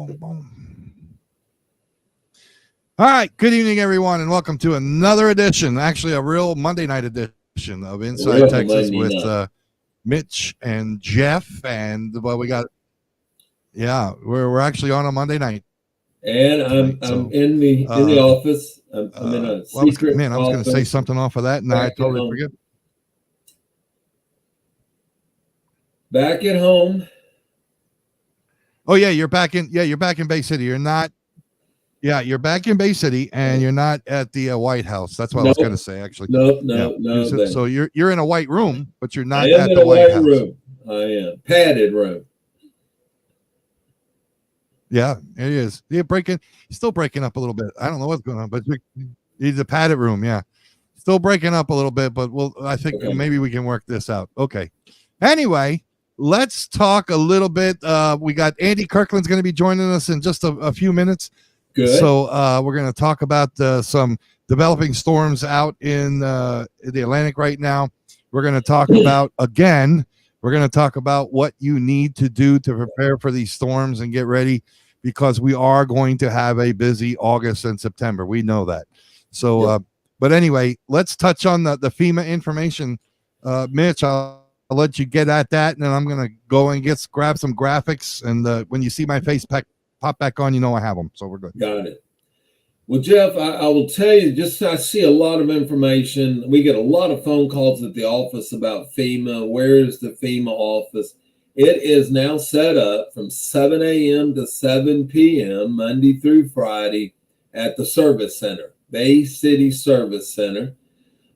boom, boom. All right. Good evening, everyone, and welcome to another edition, actually a real Monday night edition of Inside Texas with Mitch and Jeff. And we got, we're actually on a Monday night. And I'm in the office. I'm in a secret I was going to say something off of that, and I totally forget. Back at home. Oh yeah, you're back in Bay City. You're not. Yeah, you're back in Bay City, and you're not at the White House. That's what I was going to say, actually. No. So you're in a white room, but you're not at the White House. Room. I am padded room. Yeah, it is. You're still breaking up a little bit. I don't know what's going on, but it's a padded room. Yeah, still breaking up a little bit, but I think maybe we can work this out. Okay. Anyway, let's talk a little bit. We got Andy Kirkland's going to be joining us in just a few minutes. Good. So we're going to talk about some developing storms out in the Atlantic right now. We're going to talk about what you need to do to prepare for these storms and get ready, because we are going to have a busy August and September. We know that. So, but anyway, let's touch on the FEMA information. Mitch, I'll let you get at that, and then I'm going to go and grab some graphics. And when you see my face pop back on, I have them. So we're good. Got it. Well, Jeff, I will tell you, I see a lot of information. We get a lot of phone calls at the office about FEMA. Where is the FEMA office? It is now set up from 7 a.m. to 7 p.m. Monday through Friday at the Service Center, Bay City Service Center.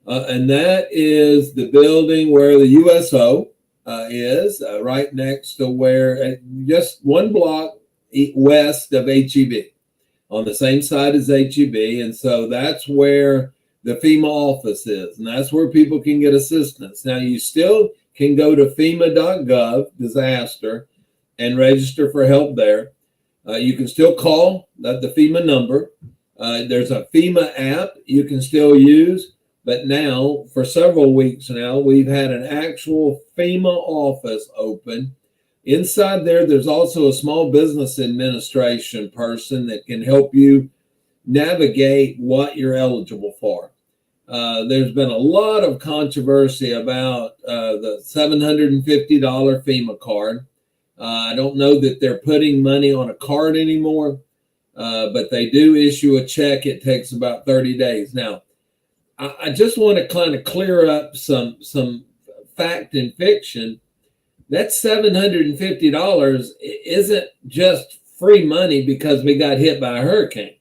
And that is the building where the USO is, right next to where, just one block west of HEB, on the same side as HEB. And so that's where the FEMA office is, and that's where people can get assistance. Now, you still can go to FEMA.gov, disaster, and register for help there. You can still call the FEMA number. There's a FEMA app you can still use. But now, for several weeks now, we've had an actual FEMA office open. Inside there's also a small business administration person that can help you navigate what you're eligible for. There's been a lot of controversy about the $750 FEMA card. I don't know that they're putting money on a card anymore, but they do issue a check. It takes about 30 days. Now, I just want to kind of clear up some fact and fiction. That $750 isn't just free money because we got hit by a hurricane.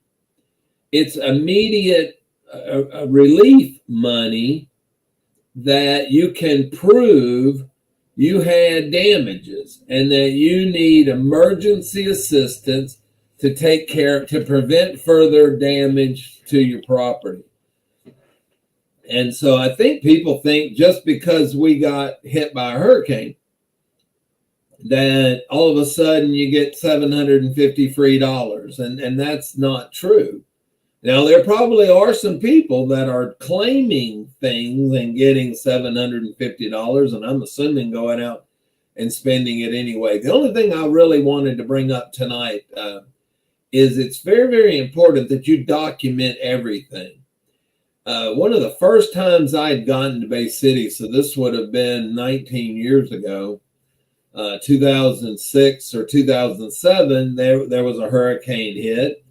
It's immediate relief money that you can prove you had damages and that you need emergency assistance to prevent further damage to your property. And so I think people think just because we got hit by a hurricane that all of a sudden you get $750 free dollars, and that's not true. Now, there probably are some people that are claiming things and getting $750, and I'm assuming going out and spending it anyway. The only thing I really wanted to bring up tonight is it's very, very important that you document everything. One of the first times I had gotten to Bay City, so this would have been 19 years ago, 2006 or 2007, there was a hurricane hit.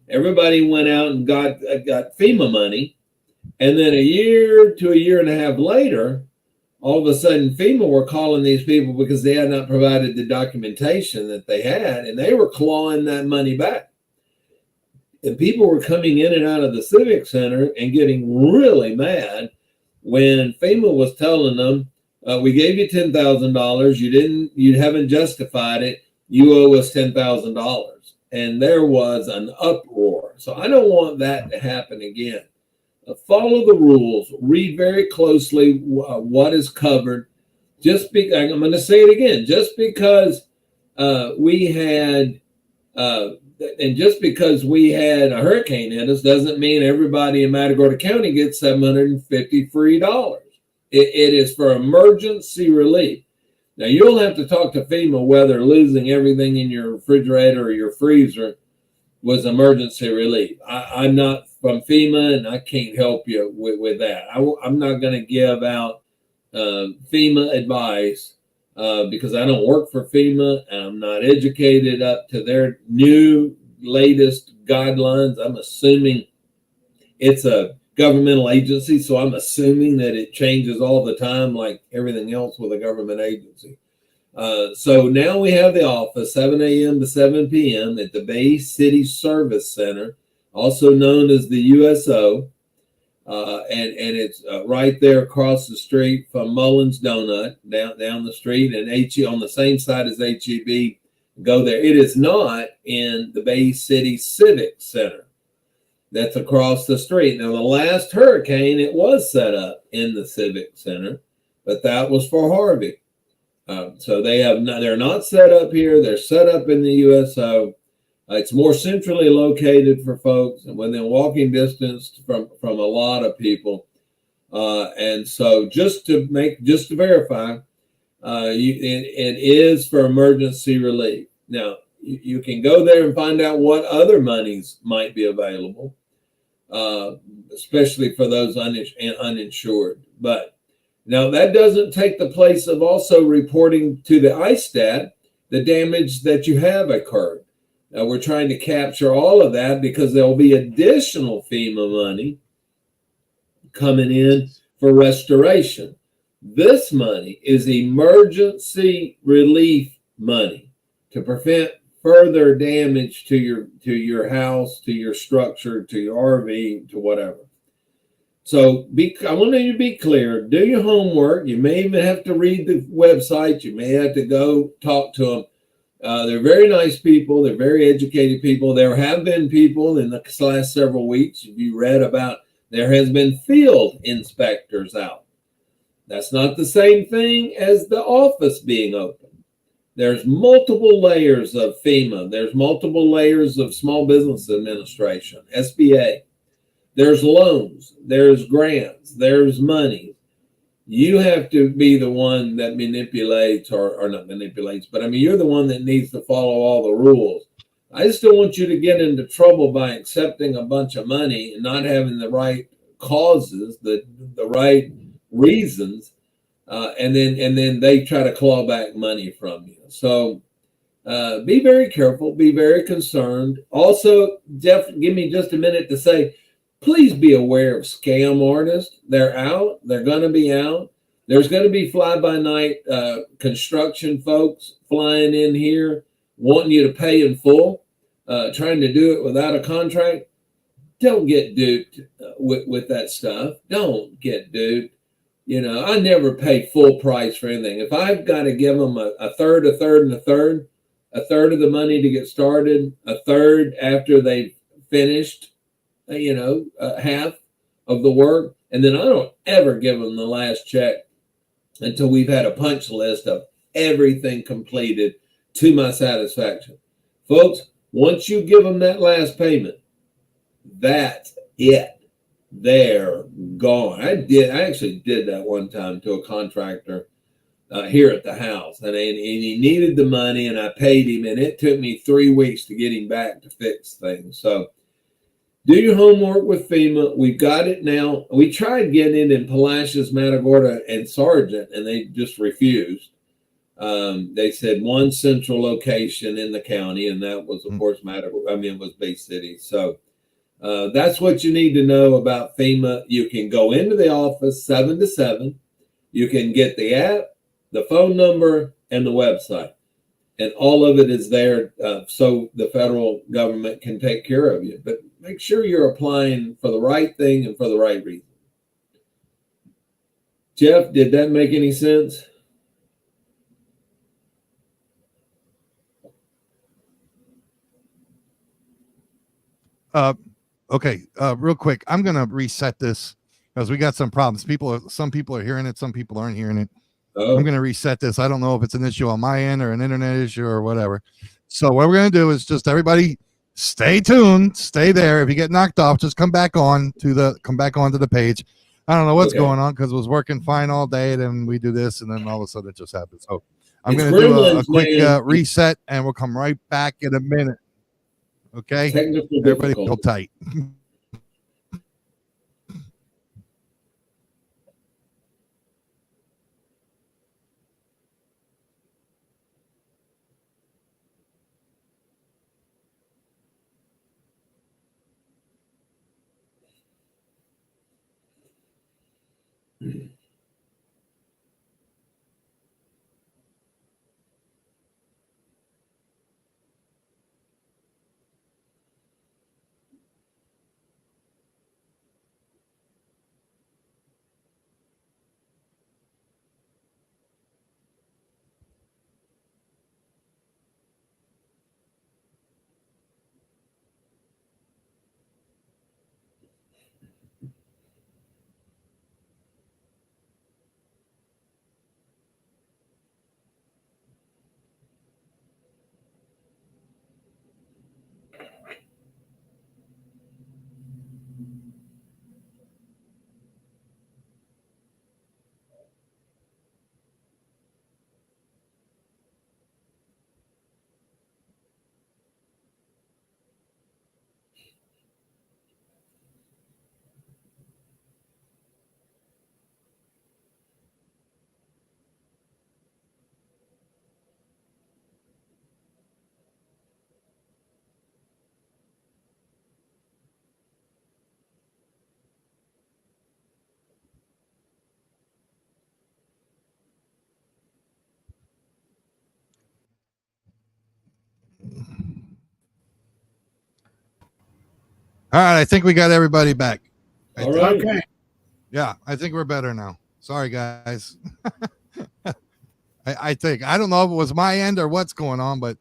Everybody went out and got FEMA money. And then a year to a year and a half later, all of a sudden FEMA were calling these people because they had not provided the documentation that they had, and they were clawing that money back. And people were coming in and out of the Civic Center and getting really mad when FEMA was telling them, we gave you $10,000. You haven't justified it. You owe us $10,000. And there was an uproar. So I don't want that to happen again. Follow the rules. Read very closely what is covered. I'm going to say it again. Just because we had a hurricane hit us doesn't mean everybody in Matagorda County gets $750 free dollars. It is for emergency relief. Now, you'll have to talk to FEMA whether losing everything in your refrigerator or your freezer was emergency relief. I'm not from FEMA, and I can't help you with that. I'm not going to give out FEMA advice because I don't work for FEMA, and I'm not educated up to their new latest guidelines. I'm assuming it's a governmental agency, so I'm assuming that it changes all the time like everything else with a government agency. So now we have the office, 7 a.m. to 7 p.m. at the Bay City Service Center, also known as the USO, and it's right there across the street from Mullins Donut, down the street, and on the same side as HEB. Go there. It is not in the Bay City Civic Center. That's across the street. Now, the last hurricane, it was set up in the Civic Center, but that was for Harvey. So they're not set up here. They're set up in the USO. It's more centrally located for folks and within walking distance from a lot of people. And so just to verify, it is for emergency relief. Now, you can go there and find out what other monies might be available, especially for those uninsured. But now, that doesn't take the place of also reporting to the ISTAT the damage that you have occurred. Now, we're trying to capture all of that because there will be additional FEMA money coming in for restoration. This money is emergency relief money to prevent further damage to your house, to your structure, to your RV, to whatever. So I want you to be clear. Do your homework. You may even have to read the website. You may have to go talk to them. They're very nice people. They're very educated people. There have been people in the last several weeks, if you read about, there has been field inspectors out. That's not the same thing as the office being open. There's multiple layers of FEMA. There's multiple layers of Small Business Administration, SBA. There's loans, there's grants, there's money. You have to be the one that manipulates or not manipulates, but I mean, you're the one that needs to follow all the rules. I just don't want you to get into trouble by accepting a bunch of money and not having the right causes, the right reasons, and then they try to claw back money from you. So be very careful, be very concerned. Also, Jeff, give me just a minute to say, please be aware of scam artists. They're out. They're going to be out. There's going to be fly-by-night construction folks flying in here, wanting you to pay in full, trying to do it without a contract. Don't get duped with that stuff. Don't get duped. You know, I never pay full price for anything. If I've got to give them a third, a third, and a third of the money to get started, a third after they've finished, half of the work, and then I don't ever give them the last check until we've had a punch list of everything completed to my satisfaction. Folks, once you give them that last payment, that's it. They're gone. I actually did that one time to a contractor here at the house, and he needed the money, and I paid him, and it took me 3 weeks to get him back to fix things. So do your homework with FEMA. We've got it now. We tried getting it in Palacios, Matagorda, and Sargent, and they just refused. They said one central location in the county, and that was, of course, it was Bay City. So that's what you need to know about FEMA. You can go into the office 7 to 7. You can get the app, the phone number, and the website. And all of it is there so the federal government can take care of you. But make sure you're applying for the right thing and for the right reason. Jeff, did that make any sense? Okay, real quick, I'm going to reset this because we got some problems. Some people are hearing it, some people aren't hearing it. Oh. I'm going to reset this. I don't know if it's an issue on my end or an internet issue or whatever. So what we're going to do is just everybody stay tuned, stay there. If you get knocked off, just come back onto the page. I don't know what's going on because it was working fine all day, and then we do this, and then all of a sudden it just happens. So I'm It's going to do a Gremlins, quick man. reset, and we'll come right back in a minute. Okay? Technical Everybody difficulty. hold tight. All right, I think we got everybody back. All right. Okay. Yeah, I think we're better now. Sorry, guys. I think I don't know if it was my end or what's going on, but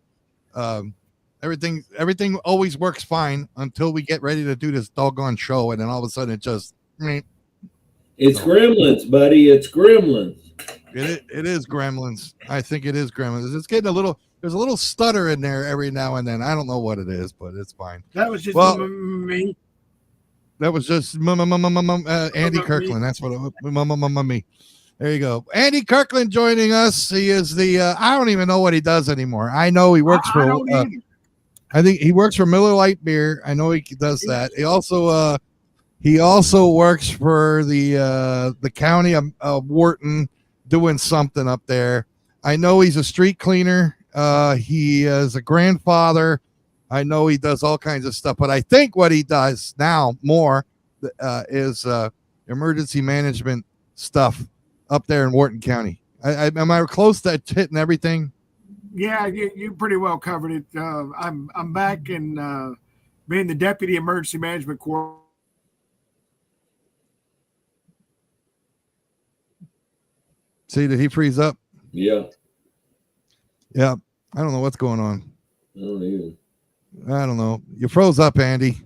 everything always works fine until we get ready to do this doggone show, and then all of a sudden it just It's Gremlins, buddy. It's Gremlins. it is Gremlins. I think it is Gremlins. It's getting there's a little stutter in there every now and then. I don't know what it is, but it's fine. That was just me. That was just Andy Kirkland. That's what me. There you go. Andy Kirkland joining us. He is the I don't even know what he does anymore. I know he works for I think he works for Miller Lite Beer. I know he does that. He also works for the county of Wharton, doing something up there. I know he's a street cleaner. He is a grandfather. I know he does all kinds of stuff, but I think what he does now more is emergency management stuff up there in Wharton County. Am I close to hitting everything? Yeah, you pretty well covered it. I'm back and being the deputy emergency management coordinator. See, did he freeze up? Yeah. Yeah. I don't know what's going on. I don't either. I don't know. You froze up, Andy.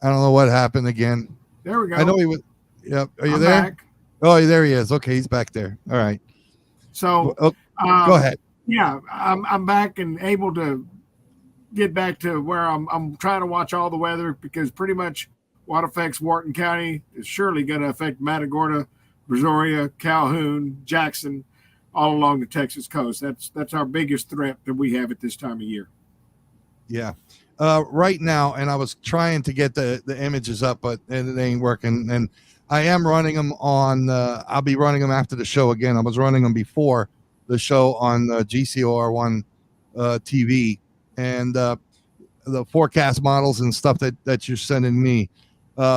I don't know what happened again. There we go. I know he was. Yep. Are you I'm there? back. Oh, there he is. Okay, he's back there. All right. So go ahead. Yeah, I'm back and able to get back to where I'm trying to watch all the weather, because pretty much what affects Wharton County is surely going to affect Matagorda, Brazoria, Calhoun, Jackson, all along the Texas coast. That's our biggest threat that we have at this time of year. Yeah. Right now, and I was trying to get the images up, but it ain't working. And I am running them on, I'll be running them after the show again. I was running them before the show on GCOR1 TV, and the forecast models and stuff that you're sending me.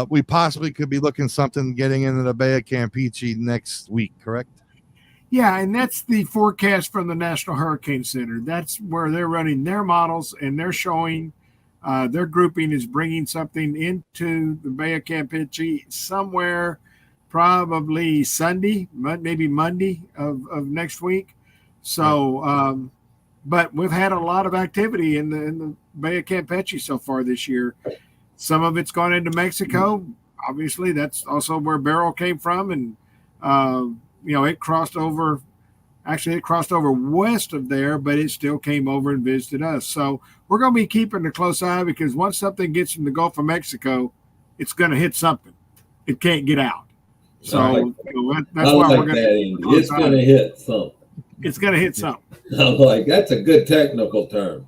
We possibly could be looking something getting into the Bay of Campeche next week, correct? Yeah, and that's the forecast from the National Hurricane Center. That's where they're running their models, and they're showing their grouping is bringing something into the Bay of Campeche somewhere probably Sunday, maybe Monday of next week. So, but we've had a lot of activity in the Bay of Campeche so far this year. Some of it's gone into Mexico. Obviously, that's also where Beryl came from, and it crossed over. Actually, it crossed over west of there, but it still came over and visited us. So we're going to be keeping a close eye, because once something gets from the Gulf of Mexico, it's going to hit something. It can't get out. So that's why we're going to. It's going to hit something. It's going to hit something. I'm like, that's a good technical term.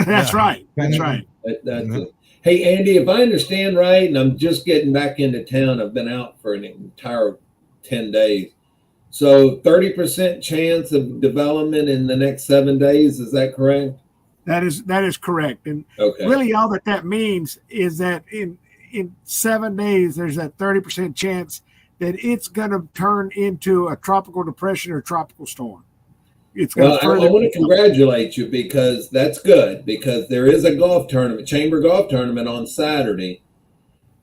That's right. That's right. Hey, Andy, if I understand right, and I'm just getting back into town, I've been out for an entire 10 days. So 30% chance of development in the next 7 days. Is that correct? That is correct. And really all that means is that in 7 days, there's that 30% chance that it's going to turn into a tropical depression or tropical storm. It's going I want to congratulate you because that's good, because there is a golf tournament, chamber golf tournament on Saturday.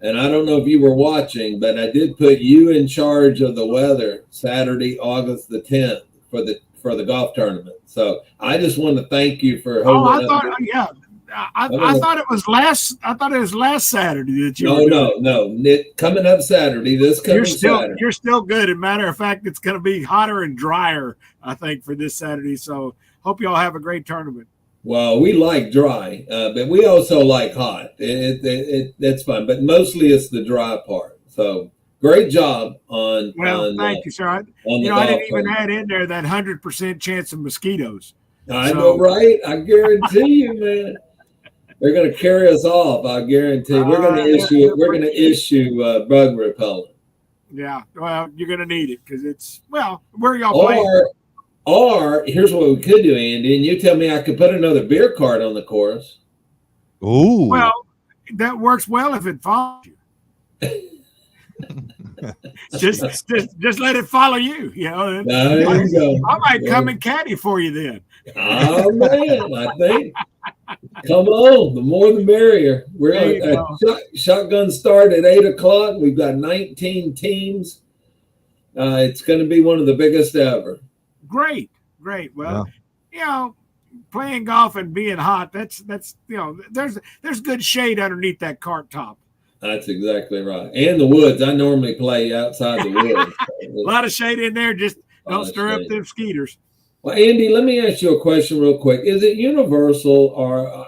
And I don't know if you were watching, but I did put you in charge of the weather Saturday, August the 10th for the golf tournament. So I just want to thank you for holding I thought it was last Saturday that you No. Coming up Saturday, Saturday. You're still good. As a matter of fact, it's going to be hotter and drier, I think, for this Saturday. So hope you all have a great tournament. Well, we like dry, but we also like hot. That's fun, but mostly it's the dry part. So great job on. Well, thank you, sir. I didn't even add in there that 100% chance of mosquitoes. I know, right? I guarantee you, man. They're going to carry us off. I guarantee. We're going to issue bug repellent. Yeah. Well, you're going to need it because where are y'all playing? Or here's what we could do, Andy, and you tell me I could put another beer cart on the course. Ooh. Well, that works well if it follows you. just let it follow you. There you go. I might come and caddy for you then. Oh man, I think. Come on, the more the merrier. We're at shotgun start at 8:00. We've got 19 teams. It's going to be one of the biggest ever. Great. Well, playing golf and being hot, that's there's good shade underneath that cart top. That's exactly right. And the woods. I normally play outside the woods. A lot of shade in there. Just don't stir up them skeeters. Well, Andy, let me ask you a question real quick. Is it universal or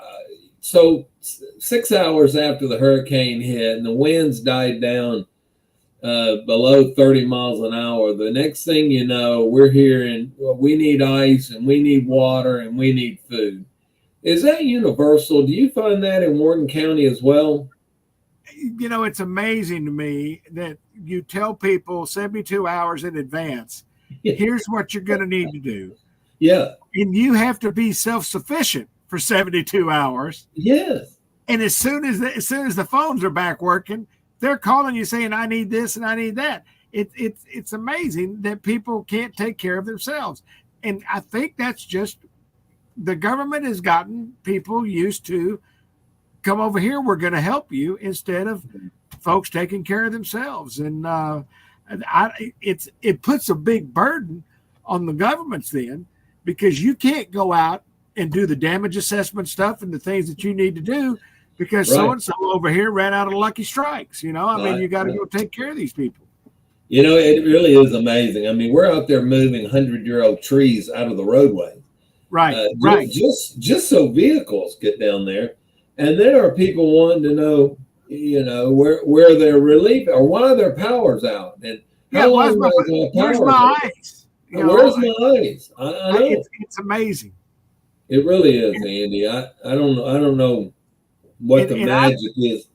so 6 hours after the hurricane hit and the winds died down below 30 miles an hour, the next thing you know, we're hearing we need ice and we need water and we need food. Is that universal? Do you find that in Wharton County as well? It's amazing to me that you tell people 72 hours in advance, here's what you're going to need to do. Yeah. And you have to be self-sufficient for 72 hours. Yes. And as soon as the phones are back working, they're calling you saying, I need this and I need that. It's amazing that people can't take care of themselves. And I think that's just the government has gotten people used to come over here. We're going to help you instead of folks taking care of themselves. And it puts a big burden on the governments then, because you can't go out and do the damage assessment stuff and the things that you need to do because so-and-so over here ran out of lucky strikes. You got to go take care of these people. It really is amazing. I mean, we're out there moving 100-year-old trees out of the roadway. Right. Just so vehicles get down there. And there are people wanting to know, where their relief or why their power's out. And where's my ice? Where's my ice? I know. It's amazing. It really is, Andy. I don't know what the magic is.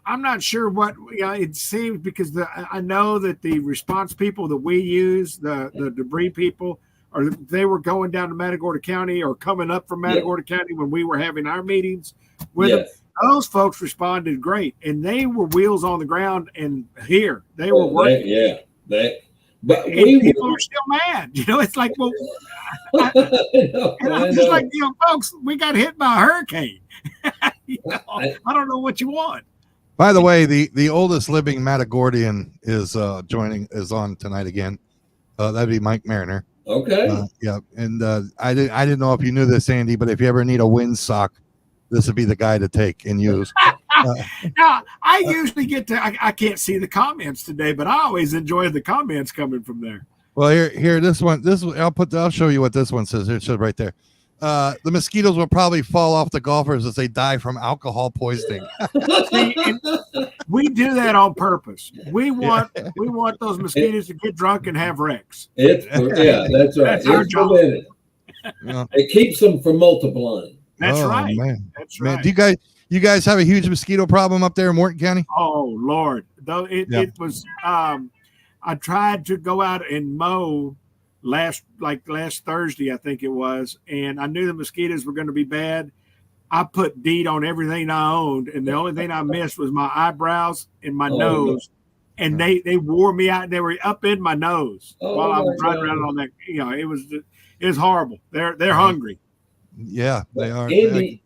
I'm not sure what it seems, because I know that the response people that we use, the debris people, or they were going down to Matagorda County or coming up from Matagorda County when we were having our meetings with them. Those folks responded great, and they were wheels on the ground and here they were working. But people are still mad. It's like, well, I'm just like, folks, we got hit by a hurricane. I don't know what you want. By the way, the oldest living Matagordian is on tonight again. That'd be Mike Mariner. Okay. And I didn't know if you knew this, Andy, but if you ever need a windsock, this would be the guy to take and use. Now, I usually get to, I can't see the comments today, but I always enjoy the comments coming from there. Well, here, this one, I'll show you what this one says. It says right there. the mosquitoes will probably fall off the golfers as they die from alcohol poisoning. See, we do that on purpose. We want those mosquitoes to get drunk and have wrecks. That's right. That's our job. Yeah. It keeps them from multiplying. That's Oh, right. Man. That's Man, right. do you guys have a huge mosquito problem up there in Morton County? Oh Lord, though it was. I tried to go out and mow last Thursday, I think it was, and I knew the mosquitoes were going to be bad. I put DEET on everything I owned, and the only thing I missed was my eyebrows and my nose. And they wore me out. They were up in my nose while I was driving around on that. You know, it was horrible. They're hungry. Yeah, they are. Andy,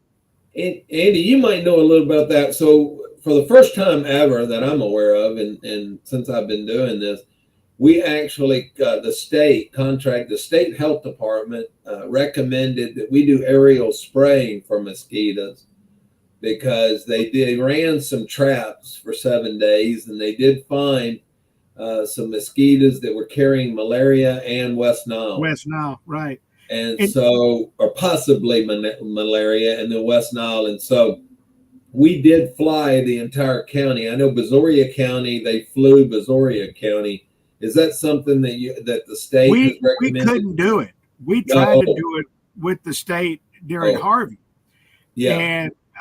you might know a little about that. So for the first time ever that I'm aware of, and since I've been doing this, we actually, the state health department recommended that we do aerial spraying for mosquitoes because they ran some traps for 7 days and they did find some mosquitoes that were carrying malaria and West Nile. West Nile, right. And so, or possibly malaria and the West Nile. And so we did fly the entire county. I know Brazoria County, they flew Brazoria County. Is that something that the state has recommended? We couldn't do it. We tried to do it with the state during Harvey. Yeah.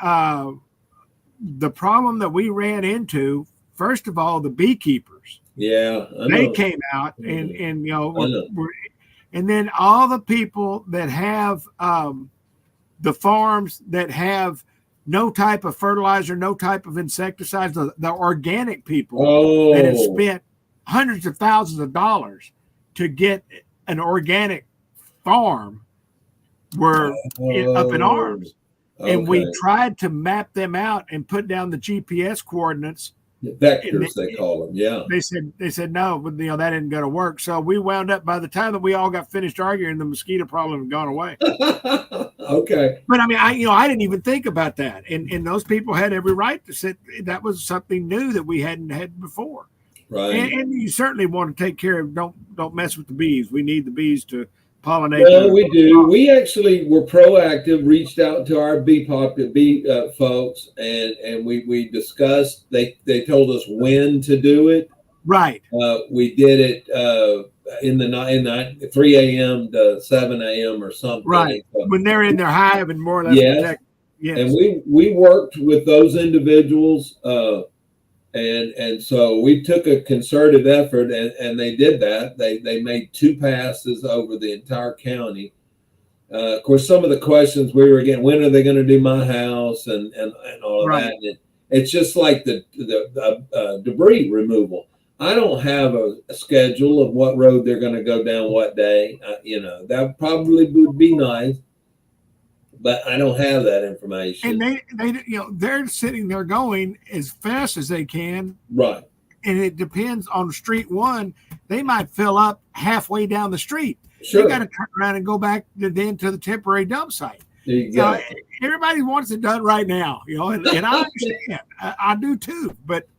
And the problem that we ran into, first of all, the beekeepers. Yeah. They came out and you know, and then all the people that have the farms that have no type of fertilizer, no type of insecticides, the organic people that have spent hundreds of thousands of dollars to get an organic farm were up in arms. And we tried to map them out and put down the GPS coordinates. Vectors, they call them. Yeah. They said no, but you know that isn't going to work. So we wound up, by the time that we all got finished arguing, the mosquito problem had gone away. Okay. But I mean, I didn't even think about that, and those people had every right to say that was something new that we hadn't had before. Right. And you certainly want to take care of. Don't mess with the bees. We need the bees to pollinate. Well, we do. We actually were proactive, reached out to our bee folks, and we discussed. They told us when to do it. Right. We did it in the night, 3 a.m. to 7 a.m. or something. Right. So, when they're in their hive and more or less protected. Yes. And we worked with those individuals. And so we took a concerted effort, and they did that. They made 2 passes over the entire county. Of course, some of the questions we were getting: when are they going to do my house, and all of that. And it's just like the debris removal. I don't have a schedule of what road they're going to go down what day. That probably would be nice. But I don't have that information. And they're sitting there going as fast as they can. Right. And it depends on street one. They might fill up halfway down the street. Sure. They got to turn around and go back to the temporary dump site. Exactly. Everybody wants it done right now, and I understand. I do too. But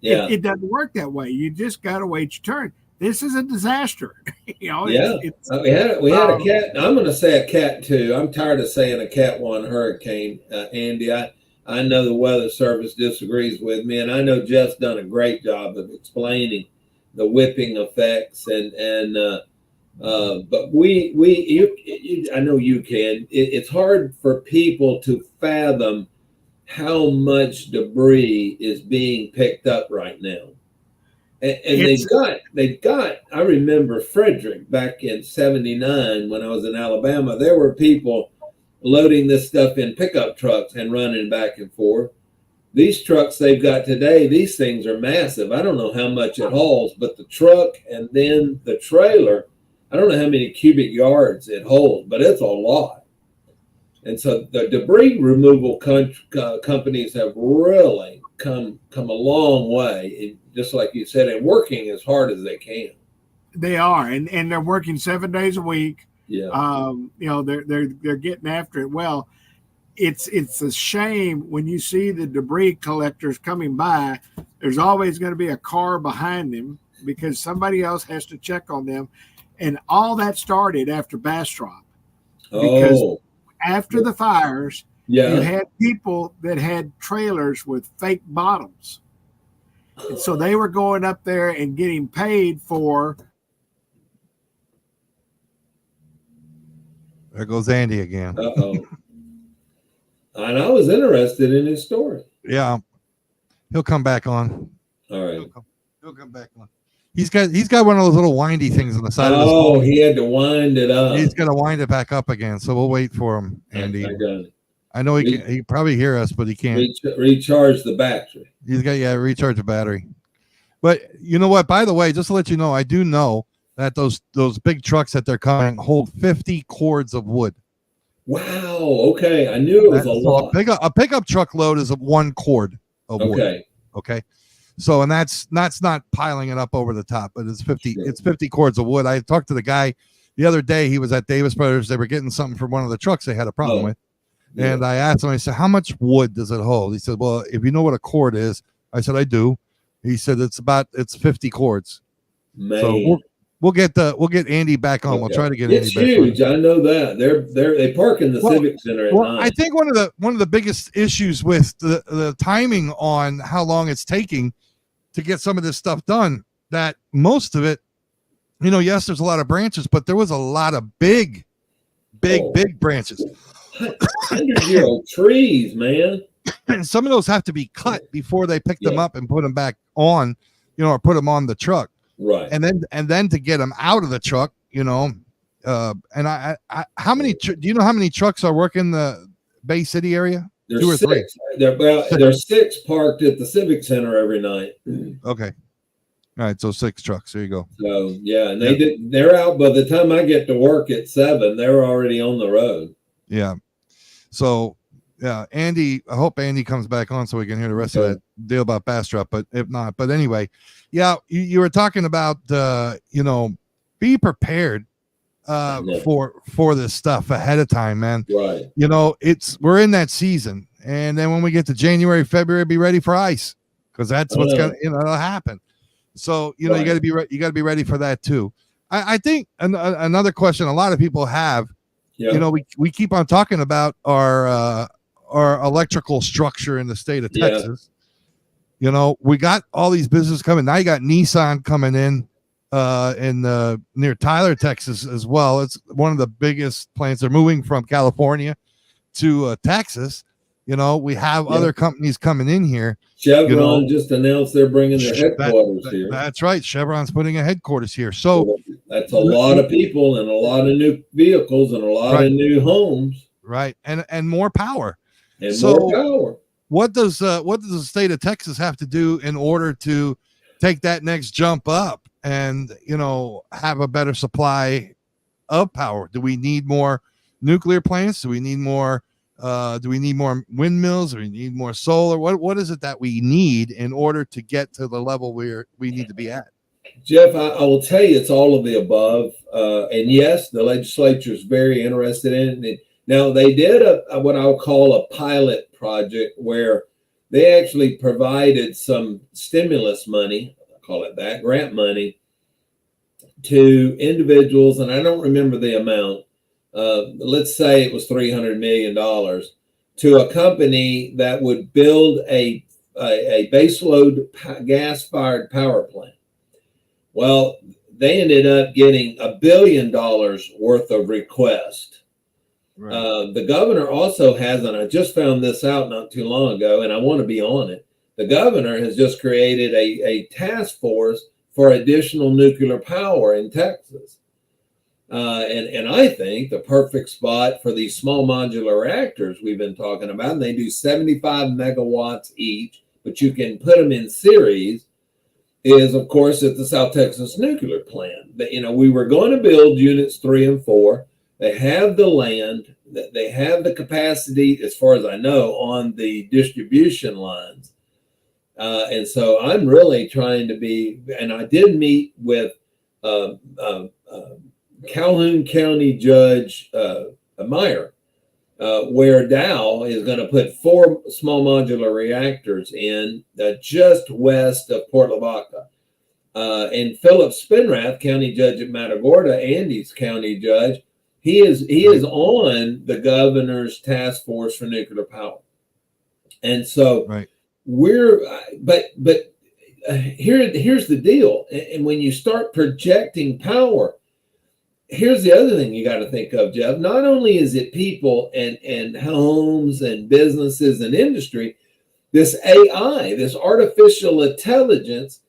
it doesn't work that way. You just got to wait your turn. This is a disaster. We had a cat. I'm going to say a cat too. I'm tired of saying a Cat 1 hurricane, Andy. I know the Weather Service disagrees with me, and I know Jeff's done a great job of explaining the whipping effects, but I know you can. It's hard for people to fathom how much debris is being picked up right now. And they've got, I remember Frederick back in 79 when I was in Alabama, there were people loading this stuff in pickup trucks and running back and forth. These trucks they've got today, these things are massive. I don't know how much it hauls, but the truck and then the trailer, I don't know how many cubic yards it holds, but it's a lot. And so the debris removal companies have really come a long way, just like you said, and working as hard as they can. They are, and they're working 7 days a week. Yeah. They're getting after it. Well, it's a shame when you see the debris collectors coming by. There's always going to be a car behind them because somebody else has to check on them, and all that started after Bastrop. Because after the fires, Yeah. you had people that had trailers with fake bottoms. And so they were going up there and getting paid for. There goes Andy again. Uh-oh. And I was interested in his story. Yeah. He'll come back on. All right. He'll come back on. He's got one of those little windy things on the side of his Oh, phone. he had to wind it up. He's gonna wind it back up again. So we'll wait for him, Andy. I got it. I know he can probably hear us, but he can't. Recharge the battery. He's got recharge the battery. But you know what? By the way, just to let you know, I do know that those big trucks that they're coming hold 50 cords of wood. Wow. Okay, I knew it was a lot. A pickup truck load is 1 cord of wood. Okay. So, and that's not piling it up over the top, but it's 50. Sure. It's 50 cords of wood. I talked to the guy the other day. He was at Davis Brothers. They were getting something from one of the trucks they had a problem with. Yeah. And I asked him, I said, how much wood does it hold? He said, well, if you know what a cord is. I said, I do. He said, it's 50 cords. Man. So we'll get Andy back on. Okay. We'll try to get Andy back on. It's huge. I know that. They park in the Civic Center at night. I think one of the biggest issues with the timing on how long it's taking to get some of this stuff done, that most of it, yes, there's a lot of branches, but there was a lot of big branches. 100-year-old trees, man. And some of those have to be cut before they pick them up and put them back on, or put them on the truck. Right. And then to get them out of the truck, and I how many, do you know how many trucks are working the Bay City area? There's 2 or 3. There's 6 parked at the Civic Center every night. Okay. All right, so 6 trucks. There you go. So yeah, and they're out by the time I get to work at 7. They're already on the road. Yeah. So yeah, Andy. I hope Andy comes back on so we can hear the rest of that deal about Bastrop. But if not, but anyway, yeah, you were talking about be prepared for this stuff ahead of time, man. Right. We're in that season, and then when we get to January, February, be ready for ice, because that's what's gonna it'll happen. So you got to be ready for that too. I think another question a lot of people have, we keep on talking about our electrical structure in the state of Texas. We got all these businesses coming. Now you got Nissan coming in near Tyler, Texas as well. It's one of the biggest plants. They're moving from California to Texas. We have other companies coming in here. Chevron just announced they're bringing their headquarters here. That's right. Chevron's putting a headquarters here. So that's a lot of people and a lot of new vehicles and a lot of new homes. Right. And more power. And more power. What does the state of Texas have to do in order to take that next jump up and have a better supply of power? Do we need more nuclear plants? Do we need more windmills? Do we need more solar? What is it that we need in order to get to the level we need to be at? Jeff, I will tell you, it's all of the above. And yes, the legislature is very interested in it. Now, they did what I'll call a pilot project where they actually provided some stimulus money, I call it that, grant money, to individuals, and I don't remember the amount. Let's say it was $300 million, to a company that would build a baseload gas-fired power plant. Well, they ended up getting $1 billion worth of requests. Right. The governor also has, and I just found this out not too long ago, and I want to be on it. The governor has just created a task force for additional nuclear power in Texas. And I think the perfect spot for these small modular reactors we've been talking about, and they do 75 megawatts each, but you can put them in series, is, of course, at the South Texas nuclear plant. We were going to build units 3 and 4. They have the land, they have the capacity, as far as I know, on the distribution lines. And so I'm really trying to be, and I did meet with Calhoun County Judge Meyer, where Dow is going to put 4 small modular reactors in just west of Port Lavaca. And Philip Spinrath, county judge at Matagorda, Andy's county judge, He is on the governor's task force for nuclear power, and so here's the deal. And when you start projecting power, here's the other thing you got to think of, Jeff. Not only is it people and homes and businesses and industry, this AI, this artificial intelligence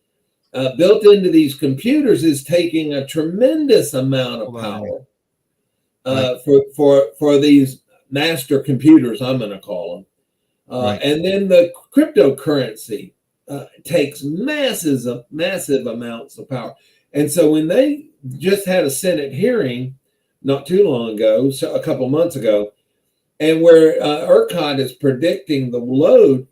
built into these computers is taking a tremendous amount of power for these master computers, I'm going to call them. And then the cryptocurrency takes massive amounts of power. And so when they just had a Senate hearing not too long ago, so a couple months ago, and where ERCOT is predicting the load,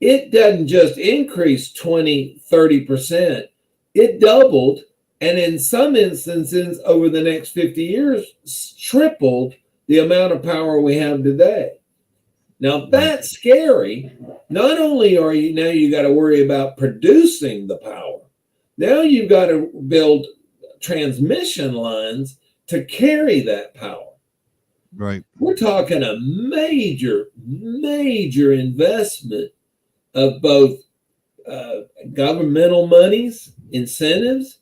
it doesn't just increase 20-30%, it doubled, and in some instances over the next 50 years tripled the amount of power we have today. Now that's scary. Not only are you got to worry about producing the power, now you've got to build transmission lines to carry that power. Right. We're talking a major investment of both governmental monies, incentives,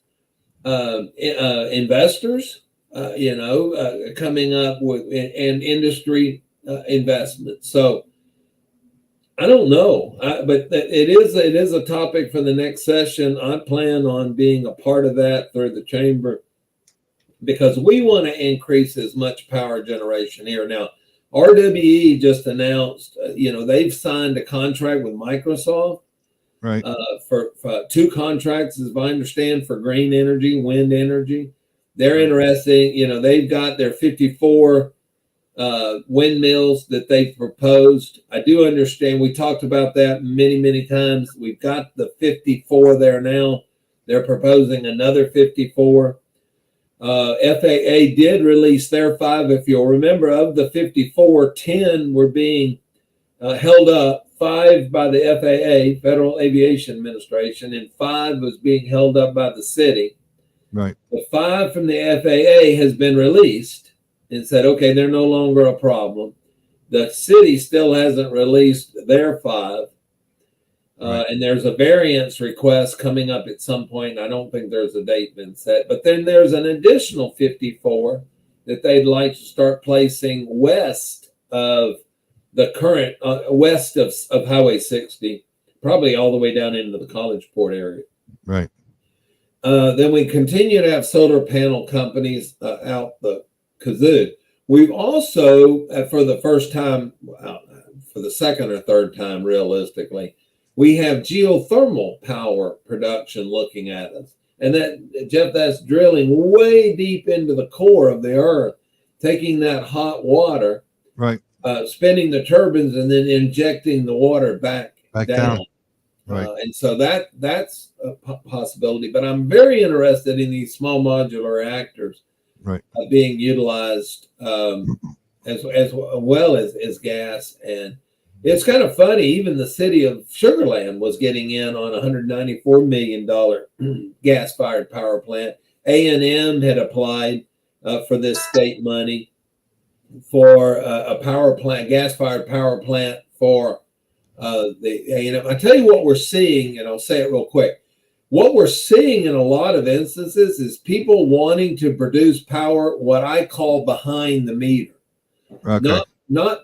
investors, coming up with and industry investment. So I don't know, but it is a topic for the next session. I plan on being a part of that through the chamber, because we want to increase as much power generation here. Now, RWE just announced, they've signed a contract with Microsoft, right, for 2 contracts, as I understand, for green energy, wind energy. They're interesting. They've got their 54 windmills that they've proposed. I do understand. We talked about that many times. We've got the 54 there now. They're proposing another 54. FAA did release their 5. If you'll remember, of the 54, 10 were being held up. 5 by the FAA, Federal Aviation Administration, and 5 was being held up by the city. Right. The 5 from the FAA has been released and said, okay, they're no longer a problem. The city still hasn't released their 5. And there's a variance request coming up at some point. I don't think there's a date been set. But then there's an additional 54 that they'd like to start placing west of the current, west of Highway 60, probably all the way down into the Collegeport area. Right. Then we continue to have solar panel companies out the kazoo. We've also, for the first time, for the second or third time, realistically, we have geothermal power production looking at us. And that, Jeff, that's drilling way deep into the core of the earth, taking that hot water, right, spinning the turbines, and then injecting the water back down. Right. And so that's a possibility. But I'm very interested in these small modular reactors, right, being utilized as well as gas. And it's kind of funny, even the city of Sugar Land was getting in on a $194 million gas-fired power plant. A&M had applied for this state money for a power plant, gas-fired power plant for the A&M. I tell you what we're seeing, and I'll say it real quick. What we're seeing in a lot of instances is people wanting to produce power, what I call behind the meter. Okay. Not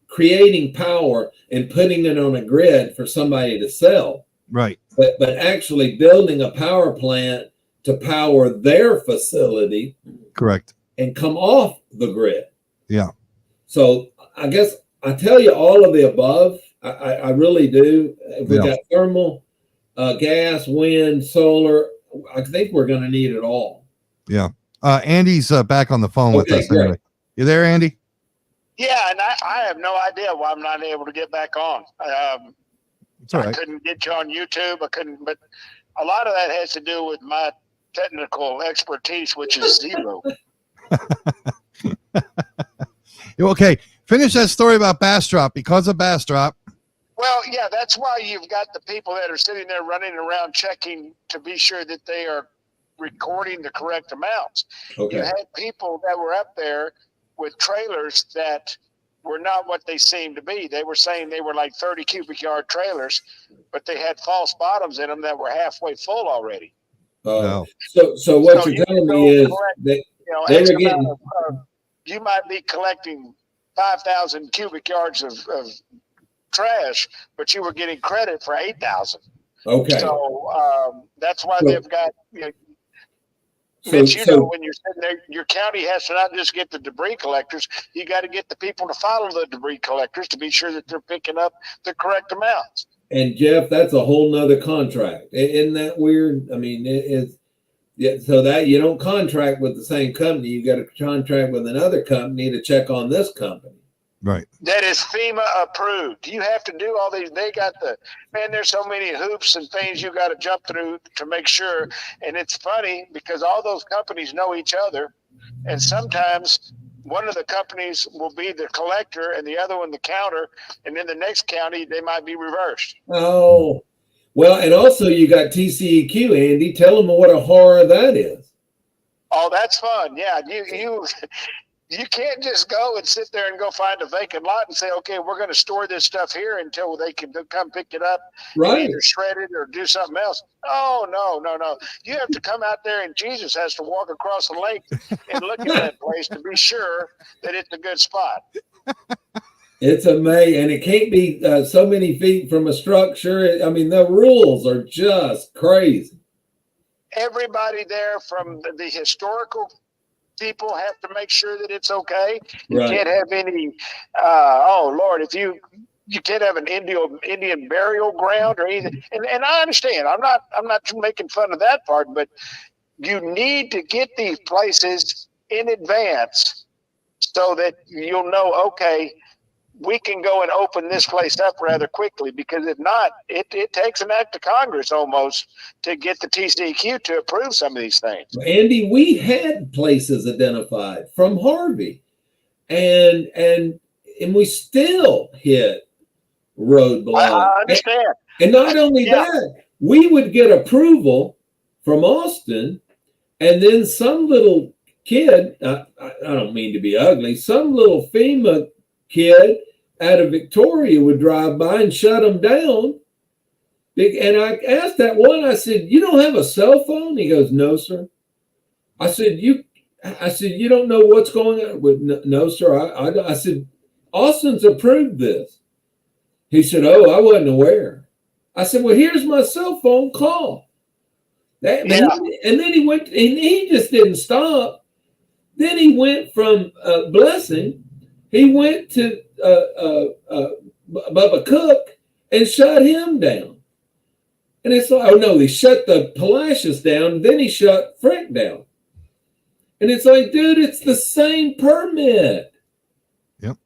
creating power and putting it on a grid for somebody to sell. Right. But actually building a power plant to power their facility. Correct. And come off the grid. Yeah. So I guess I tell you all of the above. I really do. We got thermal, gas, wind, solar. I think we're going to need it all. Yeah. Andy's back on the phone with us. Anyway. You there, Andy? Yeah, and I have no idea why I'm not able to get back on. It's all right. I couldn't get you on YouTube. I couldn't, but a lot of that has to do with my technical expertise, which is zero. Okay, finish that story about Bastrop. Because of Bastrop. Well, yeah, that's why you've got the people that are sitting there running around checking to be sure that they are recording the correct amounts. Okay. You had people that were up there with trailers that were not what they seemed to be. They were saying they were like 30 cubic yard trailers, but they had false bottoms in them that were halfway full already. No. So what you're telling me is that they were getting. You might be collecting 5,000 cubic yards of trash, but you were getting credit for 8,000. Okay. So that's why they've got. Mitch, when you're sitting there, your county has to not just get the debris collectors, you got to get the people to follow the debris collectors to be sure that they're picking up the correct amounts. And Jeff, that's a whole nother contract. Isn't that weird? I mean, it is. Yeah, so that you don't contract with the same company, you got to contract with another company to check on this company. Right. That is FEMA approved. You have to do all these. They got there's so many hoops and things you got to jump through to make sure. And it's funny because all those companies know each other. And sometimes one of the companies will be the collector and the other one the counter. And in the next county, they might be reversed. Oh, well, and also you got TCEQ, Andy. Tell them what a horror that is. Oh, that's fun. Yeah. You can't just go and sit there and go find a vacant lot and say, okay, we're going to store this stuff here until they can come pick it up, right? Either shred it or do something else. Oh, no. You have to come out there, and Jesus has to walk across the lake and look at that place to be sure that it's a good spot. It's amazing, and it can't be so many feet from a structure. I mean, the rules are just crazy. Everybody there from the historical people have to make sure that it's okay. You can't have any. If you can't have an Indian burial ground or anything. And I understand. I'm not making fun of that part, but you need to get these places in advance so that you'll know. Okay, we can go and open this place up rather quickly, because if not, it takes an act of Congress almost to get the TCEQ to approve some of these things. Andy, we had places identified from Harvey, and we still hit roadblocks. I understand. And not only that, we would get approval from Austin, and then some little kid, I don't mean to be ugly, some little FEMA kid out of Victoria would drive by and shut them down. And I asked that one, I said, you don't have a cell phone? He goes, no, sir. I said, you don't know what's going on? No, sir. I said, Austin's approved this. He said, oh, I wasn't aware. I said, well, here's my cell phone, call. And then he went, and he just didn't stop. Then he went from Blessing, he went to Bubba Cook and shut him down. And it's like, oh no, he shut the Palacios down, and then he shut Frick down. And it's like, dude, it's the same permit. Yep.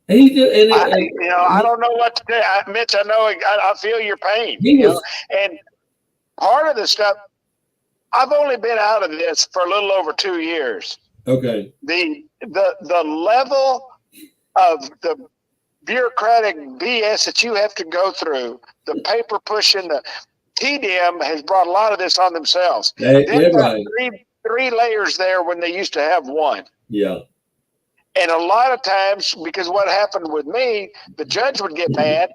And he did, I don't know what to do. Mitch, I know I feel your pain. And part of the stuff, I've only been out of this for a little over 2 years. Okay. The level of the bureaucratic BS that you have to go through, the paper pushing, the TDM has brought a lot of this on themselves. They've got three layers there when they used to have one. Yeah. And a lot of times, because what happened with me, the judge would get mad.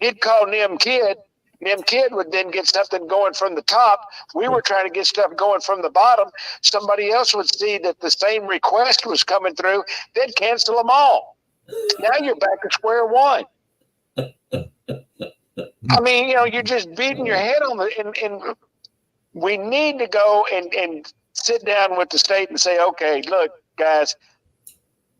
He'd call Nim Kid. Nim Kid would then get something going from the top. We were trying to get stuff going from the bottom. Somebody else would see that the same request was coming through. They'd cancel them all. Now you're back at square one. I mean, you're just beating your head on and we need to go and sit down with the state and say, okay, look, guys,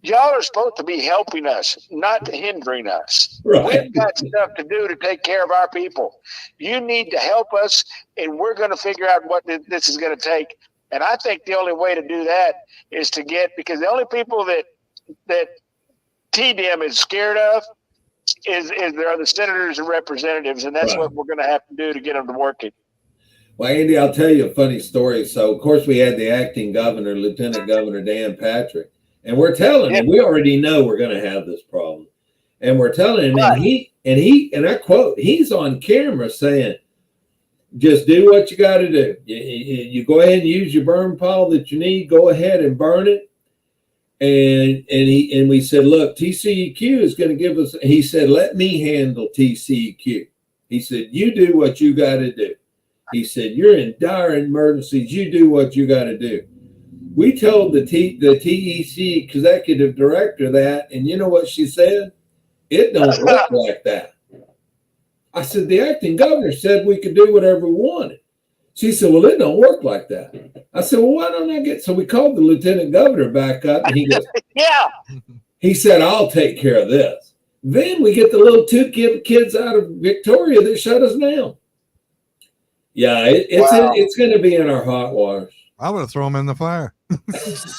y'all are supposed to be helping us, not hindering us. Right. We've got stuff to do to take care of our people. You need to help us, and we're going to figure out what this is going to take. And I think the only way to do that is to because the only people that TDM is scared of is there are the senators and representatives, and that's what we're going to have to do to get them to work it. Well, Andy, I'll tell you a funny story. So, of course, we had the acting governor, Lieutenant Governor Dan Patrick, and we're telling him, we already know we're going to have this problem. And we're telling him, and I quote, he's on camera saying, just do what you got to do. You go ahead and use your burn pile that you need. Go ahead and burn it. And we said, look, TCEQ is going to give us. He said, let me handle TCEQ. He said, you do what you got to do. He said, you're in dire emergencies. You do what you got to do. We told the TEC executive director that, and you know what she said? It don't work like that. I said, the acting governor said we could do whatever we wanted. She said, well, it don't work like that. I said, well, why don't I get, so we called the lieutenant governor back up, and he goes, yeah. He said, I'll take care of this. Then we get the little two kids out of Victoria that shut us down. Yeah, it's going to be in our hot wash. I would have thrown them in the fire.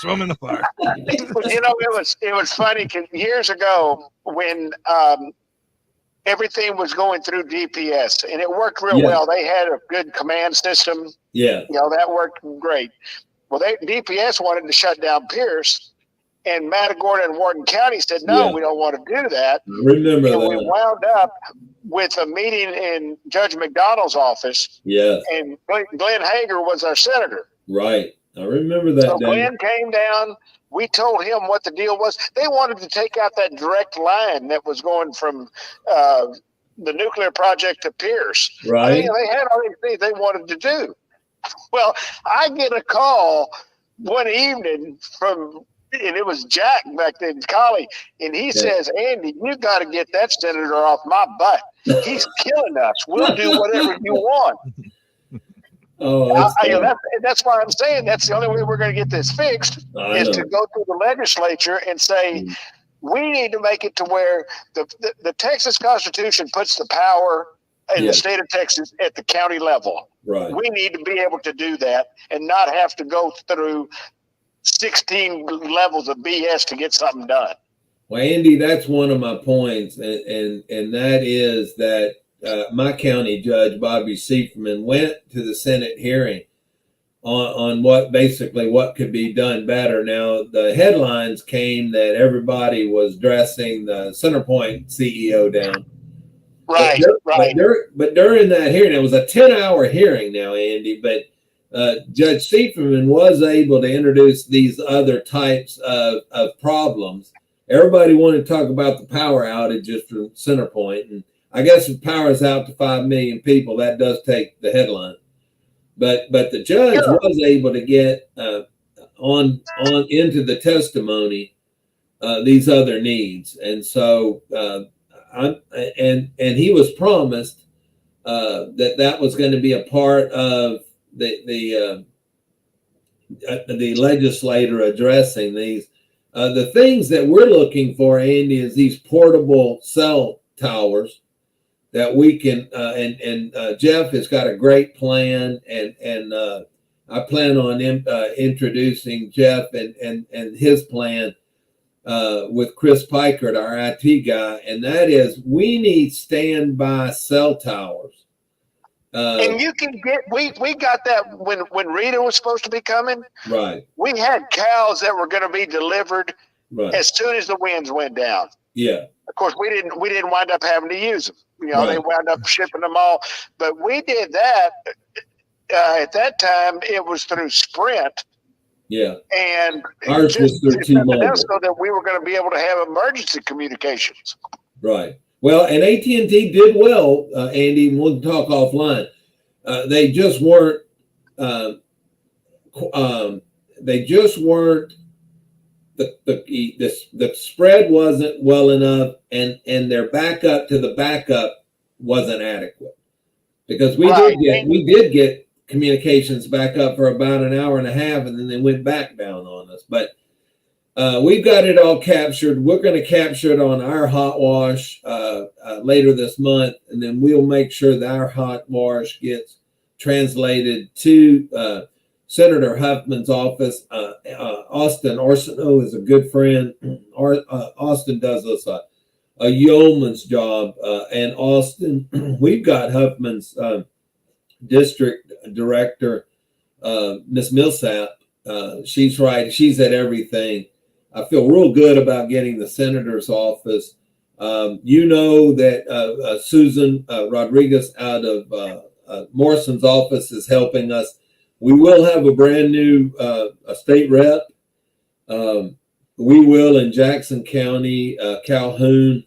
Throw them in the fire. You know, it was funny because years ago when everything was going through DPS and it worked real well. They had a good command system. Yeah, you know, that worked great. Well, DPS wanted to shut down Pierce, and Matagorda and Wharton County said, "No, we don't want to do that." Remember and that? We wound up with a meeting in Judge McDonald's office. Yeah, and Glenn Hager was our senator. Right. I remember that. So Glenn came down. We told him what the deal was. They wanted to take out that direct line that was going from the nuclear project to Pierce. Right. I mean, they had all these things they wanted to do. Well, I get a call one evening from, and it was Jack back then, Collie, and he says, Andy, you got to get that senator off my butt. He's killing us. We'll do whatever you want. Oh, that's why I'm saying that's the only way we're going to get this fixed is to go through the legislature and say, we need to make it to where the Texas Constitution puts the power in the state of Texas at the county level. Right. We need to be able to do that and not have to go through 16 levels of BS to get something done. Well, Andy, that's one of my points, and that is that my county judge, Bobby Seiferman, went to the Senate hearing on what could be done better. Now, the headlines came that everybody was dressing the Centerpoint CEO down. Right, right. But during that hearing, it was a 10-hour hearing now, Andy, but Judge Seiferman was able to introduce these other types of problems. Everybody wanted to talk about the power outages from Centerpoint, and I guess if power is out to 5 million people, that does take the headline. But the judge was able to get on into the testimony these other needs, and so and he was promised that was going to be a part of the legislator addressing these. The things that we're looking for, Andy, is these portable cell towers that we can, and Jeff has got a great plan, and I plan on introducing Jeff and his plan with Chris Pikert, our IT guy, and that is we need standby cell towers. And you can get, we got that when Rita was supposed to be coming. Right. We had cows that were going to be delivered as soon as the winds went down. Yeah. Of course, we didn't wind up having to use them. You know, they wound up shipping them all. But we did that at that time. It was through Sprint. Yeah. And ours was through T-Mobile, so that we were going to be able to have emergency communications. Right. Well, and AT&T did well, Andy, and we'll talk offline. They just weren't. The spread wasn't well enough, and their backup to the backup wasn't adequate, because we did get communications back up for about an hour and a half, and then they went back down on us. But we've got it all captured. We're going to capture it on our hot wash later this month, and then we'll make sure that our hot wash gets translated to Senator Huffman's office. Austin Arsenault is a good friend. Austin does us a yeoman's job. And Austin, we've got Huffman's district director, Miss Millsap. She's right. She's at everything. I feel real good about getting the senator's office. You know that Susan Rodriguez out of Morrison's office is helping us. We will have a brand new a state rep. We will in Jackson County, Calhoun.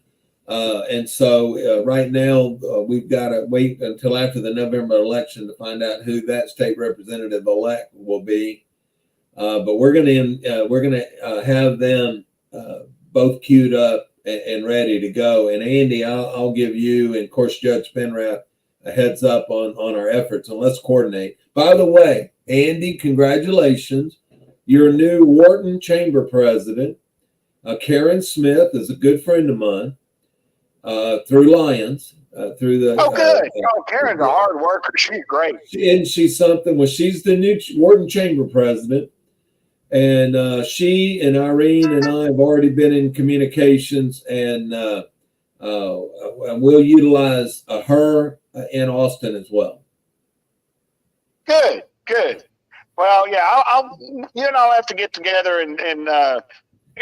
And so right now we've got to wait until after the November election to find out who that state representative elect will be. But we're going to have them both queued up and ready to go. And Andy, I'll give you and of course Judge Penrath a heads up on our efforts, and let's coordinate. By the way, Andy, congratulations. Your new Wharton Chamber president. Karen Smith is a good friend of mine through Lions. Through the good. Karen's a hard worker. She's great. She's something. Well, she's the new Wharton Chamber president, and she and Irene and I have already been in communications, and we'll utilize her in Austin as well. Good. Well, yeah, I'll have to get together and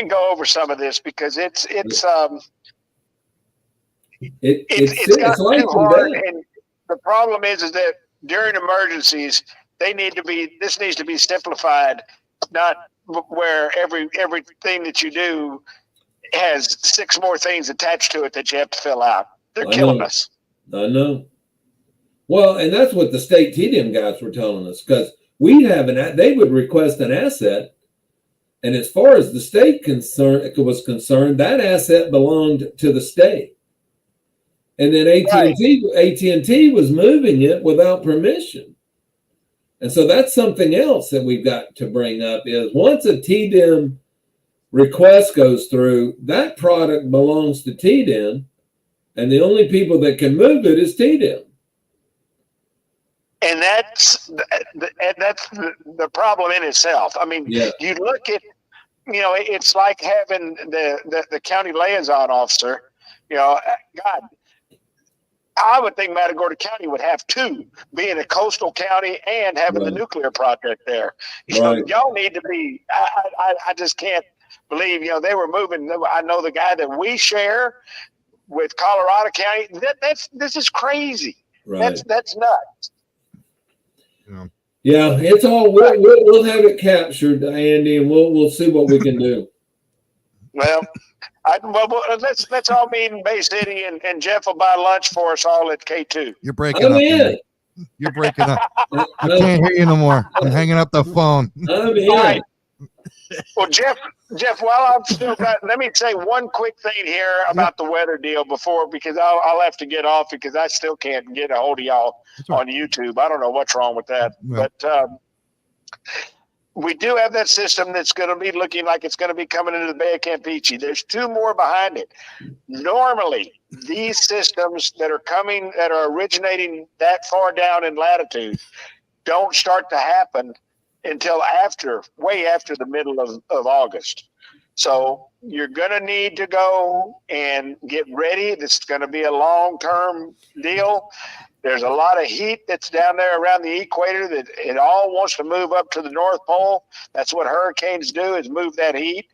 go over some of this because it's got too hard. And the problem is that during emergencies, this needs to be simplified, not where everything that you do has 6 more things attached to it that you have to fill out. They're killing us. I know. Well, and that's what the state TDM guys were telling us, because they would request an asset, and as far as the state was concerned, that asset belonged to the state, and then AT&T was moving it without permission, and so that's something else that we've got to bring up is once a TDM request goes through, that product belongs to TDM, and the only people that can move it is TDM. And that's the problem in itself. I mean, You look at, it's like having the county liaison officer. God, I would think Matagorda County would have 2, being a coastal county and having the nuclear project there. Y'all need to be. I just can't believe they were moving. I know the guy that we share with Colorado County. This is crazy. Right. That's nuts. Yeah, it's all we'll have it captured, Andy, and we'll see what we can do. Well, let's all meet in Bay City, and Jeff will buy lunch for us all at K2. You're breaking up. Andy. You're breaking up. I can't hear you no more. I'm hanging up the phone. I'm in. Right. Well, Jeff, while I'm still let me say one quick thing here about the weather deal because I'll have to get off because I still can't get a hold of y'all on YouTube. I don't know what's wrong with that, but we do have that system that's going to be looking like it's going to be coming into the Bay of Campeche. There's 2 more behind it. Normally, these systems that are originating that far down in latitude don't start to happen until way after the middle of August. So you're going to need to go and get ready. This is going to be a long-term deal. There's a lot of heat that's down there around the equator that it all wants to move up to the North Pole. That's what hurricanes do, is move that heat.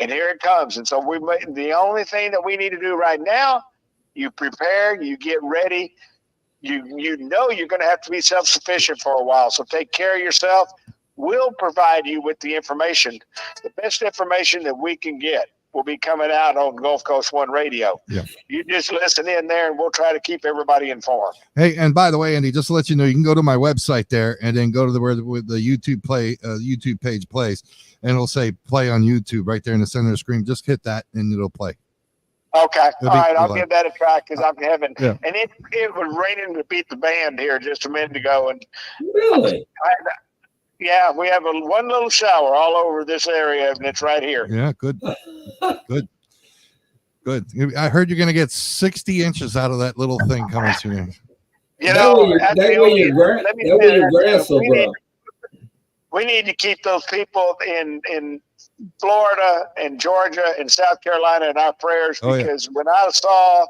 And here it comes. And so the only thing that we need to do right now, you prepare, you get ready. You know you're going to have to be self-sufficient for a while, so take care of yourself. We'll provide you with the information. The best information that we can get will be coming out on Gulf Coast One Radio. Yeah. You just listen in there, and we'll try to keep everybody informed. Hey, and by the way, Andy, just to let you know, you can go to my website there, and then go to where the YouTube YouTube page plays, and it'll say play on YouTube right there in the center of the screen. Just hit that, and it'll play. Okay. All right. I'll give that a try because I'm having, and it was raining to beat the band here just a minute ago. And really? We have one little shower all over this area, and it's right here. Yeah. Good. I heard you're going to get 60 inches out of that little thing coming soon. That way your grass will grow. We need to keep those people in Florida and Georgia and South Carolina in our prayers because when I saw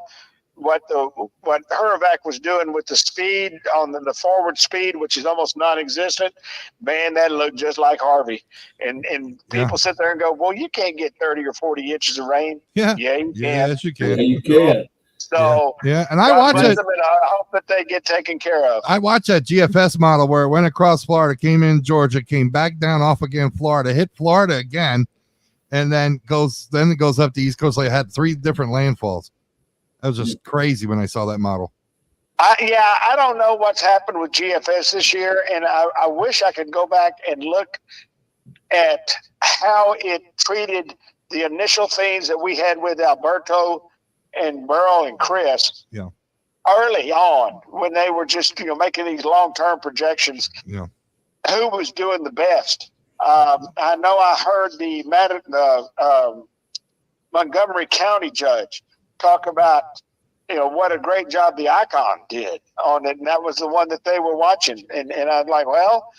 what Hurricane was doing with the speed on the forward speed, which is almost non-existent, man, that looked just like Harvey. And people sit there and go, well, you can't get 30 or 40 inches of rain. Yeah. Yeah, you can. Yes, you can. Yeah, you can. So yeah. And I God watch bless it. them, and I hope that they get taken care of. I watched that GFS model where it went across Florida, came in Georgia, came back down off again Florida, hit Florida again, and then it goes up the East Coast. Like it had 3 different landfalls. That was just crazy when I saw that model. I don't know what's happened with GFS this year, and I wish I could go back and look at how it treated the initial things that we had with Alberto and Burrow and Chris. Yeah. Early on, when they were just making these long-term projections. Yeah. Who was doing the best? I know I heard the Montgomery County judge talk about what a great job the Icon did on it, and that was the one that they were watching. And I'm like, well,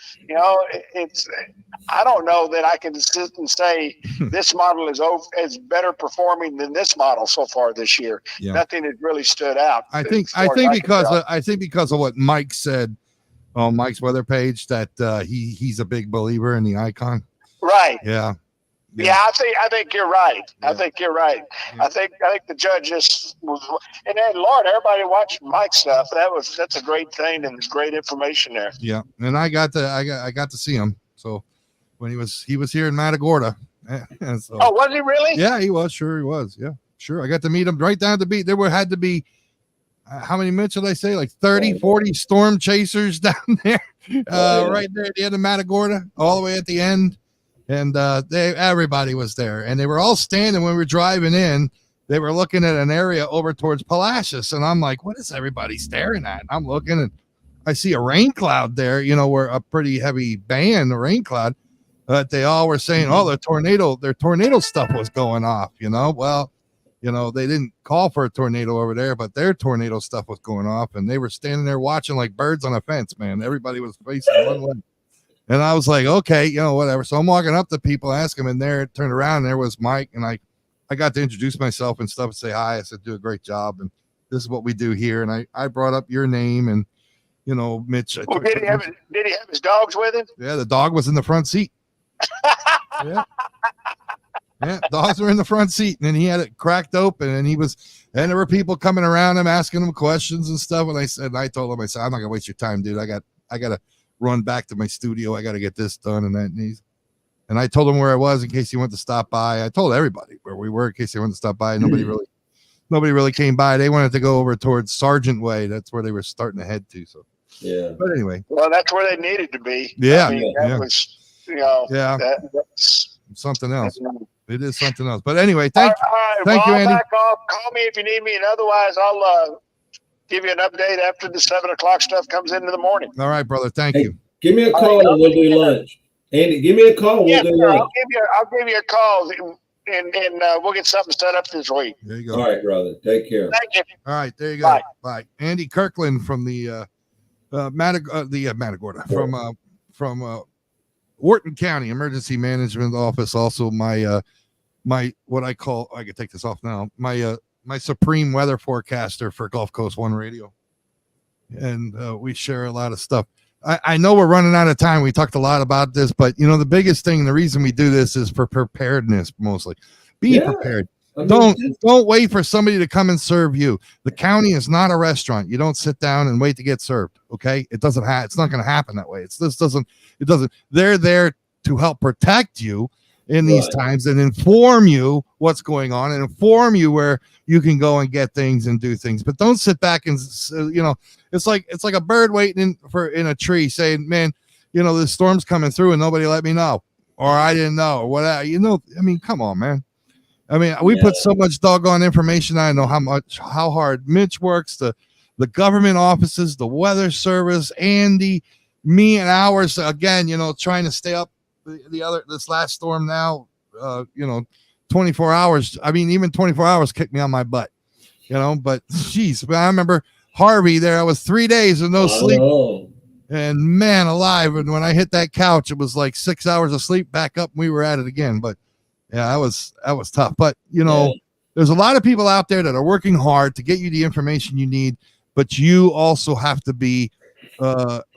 I don't know that I can sit and say this model is better performing than this model so far this year. Yeah. Nothing has really stood out. I think because of what Mike said on Mike's weather page that he's a big believer in the Icon. Right. Yeah. Yeah, I think you're right. Yeah. I think you're right. Yeah. I think the judge just was, and then Lord, everybody watched Mike's stuff. That's a great thing, and there's great information there. Yeah, and I got to see him. So when he was here in Matagorda. So, Oh, was he really? yeah, he was. Sure, he was. Yeah, sure. I got to meet him right down at the beach. Had to be how many minutes did I say? Like 30, 40 storm chasers down there, right there at the end of Matagorda, all the way at the end. And everybody was there, and they were all standing when we were driving in. They were looking at an area over towards Palacios, and I'm like, what is everybody staring at? And I'm looking, and I see a rain cloud there, we're a pretty heavy band, the rain cloud. But they all were saying, oh, their tornado stuff was going off, Well, they didn't call for a tornado over there, but their tornado stuff was going off, and they were standing there watching like birds on a fence, man. Everybody was facing one way. And I was like, okay, whatever. So I'm walking up to people, ask them, and there, turned around, and there was Mike, and I got to introduce myself and stuff and say hi. I said, do a great job, and this is what we do here. And I brought up your name, and Mitch. Well, did he have his dogs with him? Yeah, the dog was in the front seat. Yeah, dogs were in the front seat, and then he had it cracked open, and there were people coming around him asking him questions and stuff. And I told him, I'm not gonna waste your time, dude. I gotta run back to my studio. I got to get this done and that. And I told him where I was in case he wanted to stop by. I told everybody where we were in case they wanted to stop by. Nobody really came by. They wanted to go over towards Sargent Way. That's where they were starting to head to. So yeah. But anyway. Well, that's where they needed to be. Yeah. That was that's something else. It is something else. But anyway, thank you, Andy. Back off. Call me if you need me, and otherwise I'll give you an update after the 7 o'clock stuff comes into the morning. All right, brother. Thank you. Give me a call and we'll do lunch. Andy, give me a call. We'll do lunch. I'll give you a call, and we'll get something set up this week. There you go. All right, brother. Take care. Thank you. All right, there you go. Bye. Bye. Andy Kirkland from the Matagorda from Wharton County Emergency Management Office. Also, my what I call, I can take this off now. My supreme weather forecaster for Gulf Coast One Radio. And we share a lot of stuff. I know we're running out of time. We talked a lot about this, but the biggest thing, the reason we do this is for preparedness mostly. Be prepared. Don't wait for somebody to come and serve you. The county is not a restaurant. You don't sit down and wait to get served. Okay. It's not going to happen that way. It doesn't, they're there to help protect you in these times and inform you what's going on and inform you where you can go and get things and do things. But don't sit back and it's like a bird waiting in a tree saying, man, this storm's coming through and nobody let me know, or I didn't know, or whatever. Come on, man. We put so much doggone information. I know how hard Mitch works, the government offices, the weather service, Andy, me, and ours again, trying to stay up. This last storm now, 24 hours. Even 24 hours kicked me on my butt, but geez, I remember Harvey there. I was 3 days with no sleep. And man alive. And when I hit that couch, it was like 6 hours of sleep, back up. And we were at it again. But yeah, that was tough. But there's a lot of people out there that are working hard to get you the information you need, but you also have to be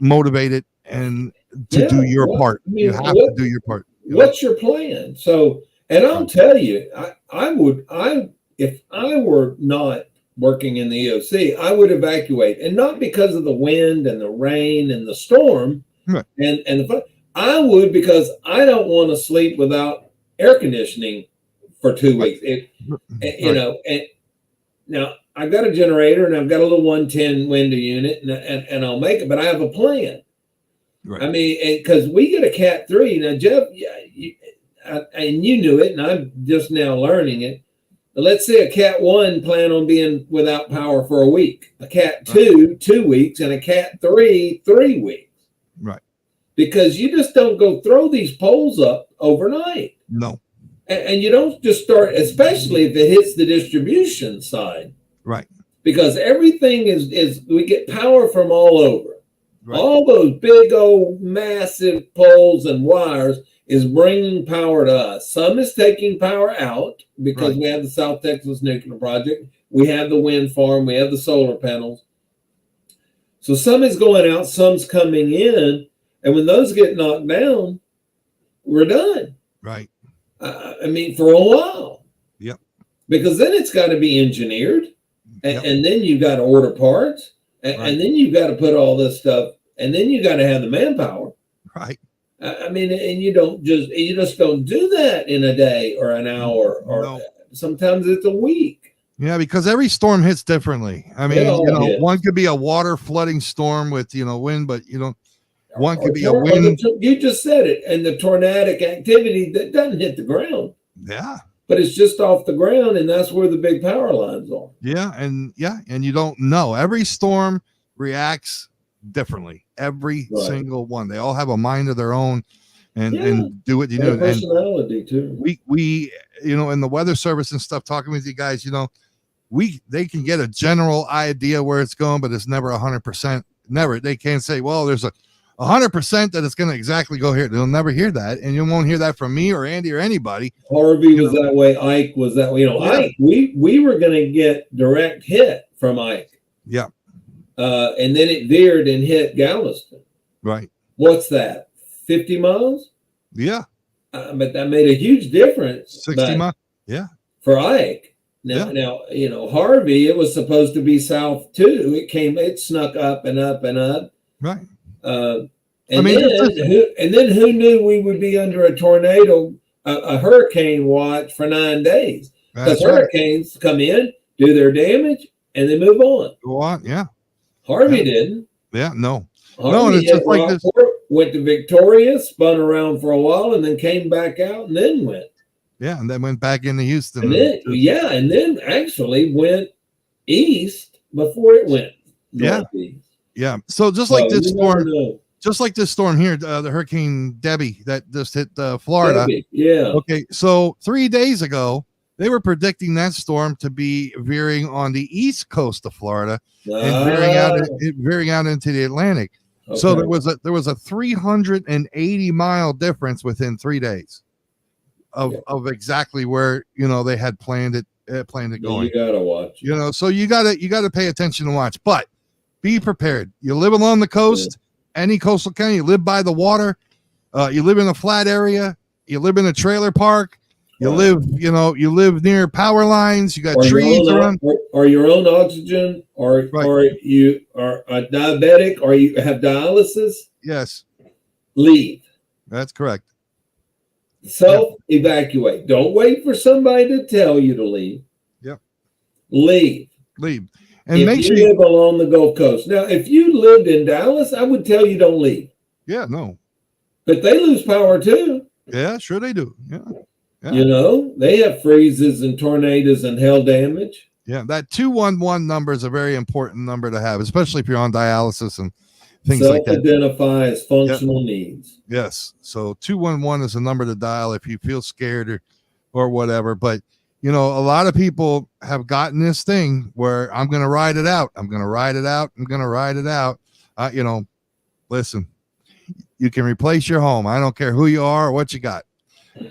motivated and to do your part. You have to do your part. What's your plan? So, and I'll tell you, if I were not working in the EOC, I would evacuate, and not because of the wind and the rain and the storm, right. and I would, because I don't want to sleep without air conditioning for 2 weeks. You know, and now I've got a generator and I've got a little 110 window unit, and I'll make it, but I have a plan. Right. I mean, because we get a Cat 3 now, Jeff, and you knew it, and I'm just now learning it. Let's say a Cat 1 plan on being without power for a week, a Cat 2, 2 weeks, and a Cat 3, 3 weeks. Right. Because you just don't go throw these poles up overnight. No. And you don't just start, especially if it hits the distribution side. Right. Because everything is we get power from all over. Right. All those big old massive poles and wires is bringing power to us. Some is taking power out because we have the South Texas Nuclear Project. We have the wind farm. We have the solar panels. So some is going out, some's coming in. And when those get knocked down, we're done. Right. I mean, for a while. Yep. Because then it's got to be engineered. And then you've got to order parts. And then you've got to put all this stuff. And then you got to have the manpower. Right. I mean, and you just don't do that in a day or an hour, or sometimes it's a week. Yeah, because every storm hits differently. I mean, one could be a water flooding storm with, wind, but, one could be a wind. You just said it. And the tornadic activity that doesn't hit the ground. Yeah. But it's just off the ground, and that's where the big power lines are. Yeah. And you don't know. Every storm reacts differently. Every single one. They all have a mind of their own and do what you do. Personality too. We in the weather service and stuff, talking with you guys, they can get a general idea where it's going, but it's never 100%. Never. They can't say, well, there's a 100% that it's going to exactly go here. They'll never hear that, and you won't hear that from me or Andy or anybody. Harvey was that way. Ike was that way. Ike, we were going to get direct hit from Ike. Yeah. And then it veered and hit Galveston. Right. What's that? 50 miles? Yeah. But that made a huge difference. 60 miles. Yeah. For Ike. Now, Harvey, it was supposed to be south too. It snuck up and up and up. Right. And then who knew we would be under a tornado, a hurricane watch for 9 days? Because hurricanes come in, do their damage, and they move on. Go on, yeah. Harvey didn't. Yeah, no. Harvey it's just like this. Went to Victoria, spun around for a while, and then came back out and then went. Yeah, and then went back into Houston. And then actually went east before it went northeast. Yeah. So just like this storm here, the Hurricane Debbie that just hit Florida. Yeah. Okay. So 3 days ago, they were predicting that storm to be veering on the east coast of Florida and veering out into the Atlantic. Okay. So there was a 380 mile difference within 3 days of exactly where they had planned it going. You gotta watch. So you gotta pay attention and watch, but be prepared. You live along the coast, any coastal county. You live by the water. You live in a flat area. You live in a trailer park. You live near power lines. You got trees around. Or your own oxygen, or you are a diabetic, or you have dialysis. Yes. Leave. That's correct. Evacuate. Don't wait for somebody to tell you to leave. Yep. Leave. And make sure you live along the Gulf Coast. Now, if you lived in Dallas, I would tell you don't leave. Yeah, no. But they lose power too. Yeah, sure they do. Yeah. They have freezes and tornadoes and hail damage. Yeah, that 211 number is a very important number to have, especially if you're on dialysis and things like that. Self-identify as functional needs. Yes. So 211 is a number to dial if you feel scared or whatever. But, a lot of people have gotten this thing where I'm going to ride it out. Listen, you can replace your home. I don't care who you are or what you got.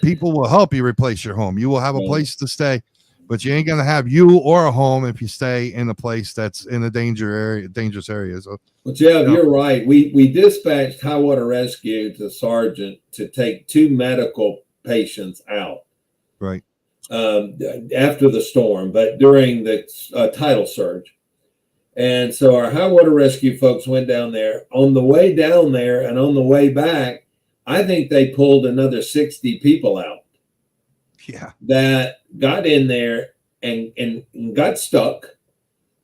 People will help you replace your home. You will have a place to stay, but you ain't going to have you or a home if you stay in a place that's in a dangerous area. So, you're right. We dispatched high water rescue to Sergeant to take 2 medical patients out. Right. after the storm, but during the tidal surge. And so our high water rescue folks went down there. On the way down there and on the way back, I think they pulled another 60 people out. Yeah. That got in there and got stuck.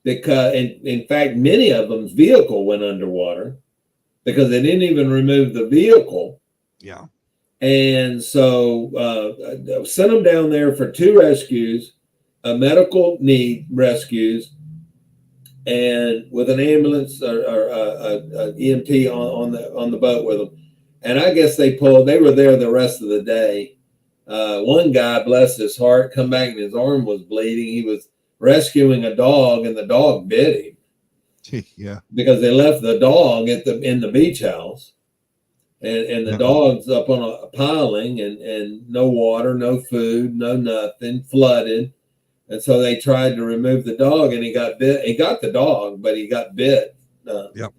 Because, in fact, many of them's vehicle went underwater because they didn't even remove the vehicle. Yeah. And so sent them down there for 2 rescues, a medical need rescues, and with an ambulance or EMT on the boat with them. And I guess they were there the rest of the day. One guy, bless his heart, come back and his arm was bleeding. He was rescuing a dog and the dog bit him. Yeah. Because they left the dog in the beach house. And the dog's up on a piling and no water, no food, no nothing, flooded. And so they tried to remove the dog and he got bit. He got the dog, but he got bit. Yep.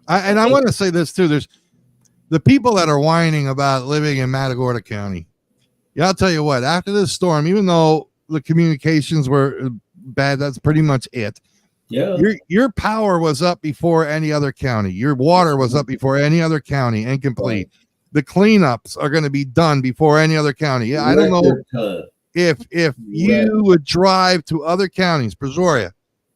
I want to say this too. There's the people that are whining about living in Matagorda County. Yeah, I'll tell you what, after this storm, even though the communications were bad, that's pretty much it. Yeah. Your power was up before any other county. Your water was up before any other county and complete. Right. The cleanups are going to be done before any other county. Yeah, I don't know if you would drive to other counties, Brazoria,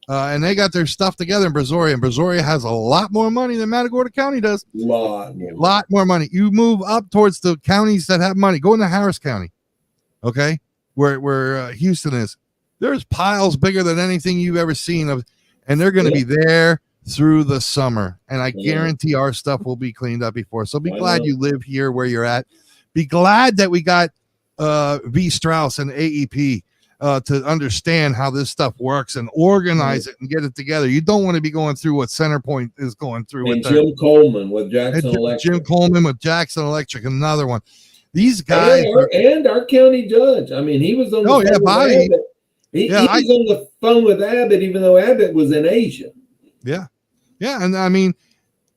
and they got their stuff together in Brazoria, and Brazoria has a lot more money than Matagorda County does. Lot more money. You move up towards the counties that have money. Go into Harris County, okay, where Houston is. There's piles bigger than anything you've ever seen of, and they're going to be there through the summer. And I guarantee our stuff will be cleaned up before. So be glad you live here where you're at. Be glad that we got V. Strauss and AEP to understand how this stuff works and organize it and get it together. You don't want to be going through what Centerpoint is going through. And Jim Coleman with Jackson Electric. Jim Coleman with Jackson Electric, another one. These guys and our county judge. I mean, he was on the Bobby. He was on the phone with Abbott, even though Abbott was in Asia. Yeah. Yeah. And I mean,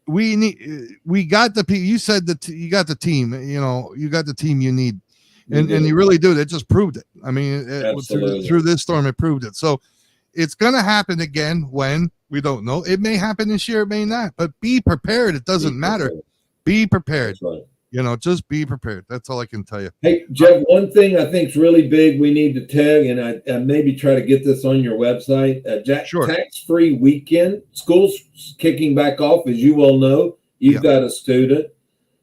we got the, you said that you got the team, you got the team you need. And you really do. It just proved it. I mean, through this storm, it proved it. So it's going to happen again when we don't know. It may happen this year. It may not, but be prepared. It doesn't matter. Be prepared. That's right. Just be prepared. That's all I can tell you. Hey, Jeff, one thing I think is really big we need to tag, and I maybe try to get this on your website. Sure. Tax-free weekend. School's kicking back off, as you well know. You've got a student.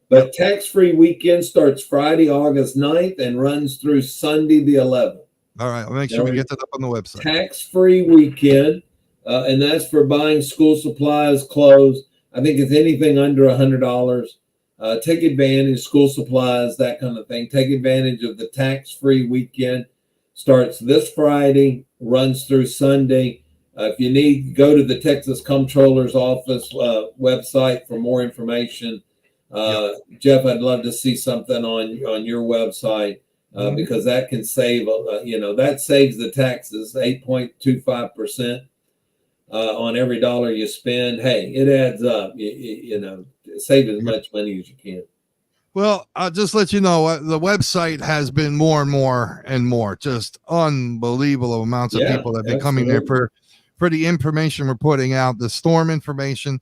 But tax-free weekend starts Friday, August 9th and runs through Sunday the 11th. All right. I'll make sure we get that up on the website. Tax-free weekend, and that's for buying school supplies, clothes. I think it's anything under $100. Take advantage, school supplies, that kind of thing. Take advantage of the tax-free weekend. Starts this Friday, runs through Sunday. If you need, go to the Texas Comptroller's Office website for more information. Jeff, I'd love to see something on your website because that can save, that saves the taxes 8.25% on every dollar you spend. Hey, it adds up. Save as much money as you can. Well, I'll just let you know the website has been more and more and more, just unbelievable amounts of people that have been coming there for the information we're putting out, the storm information,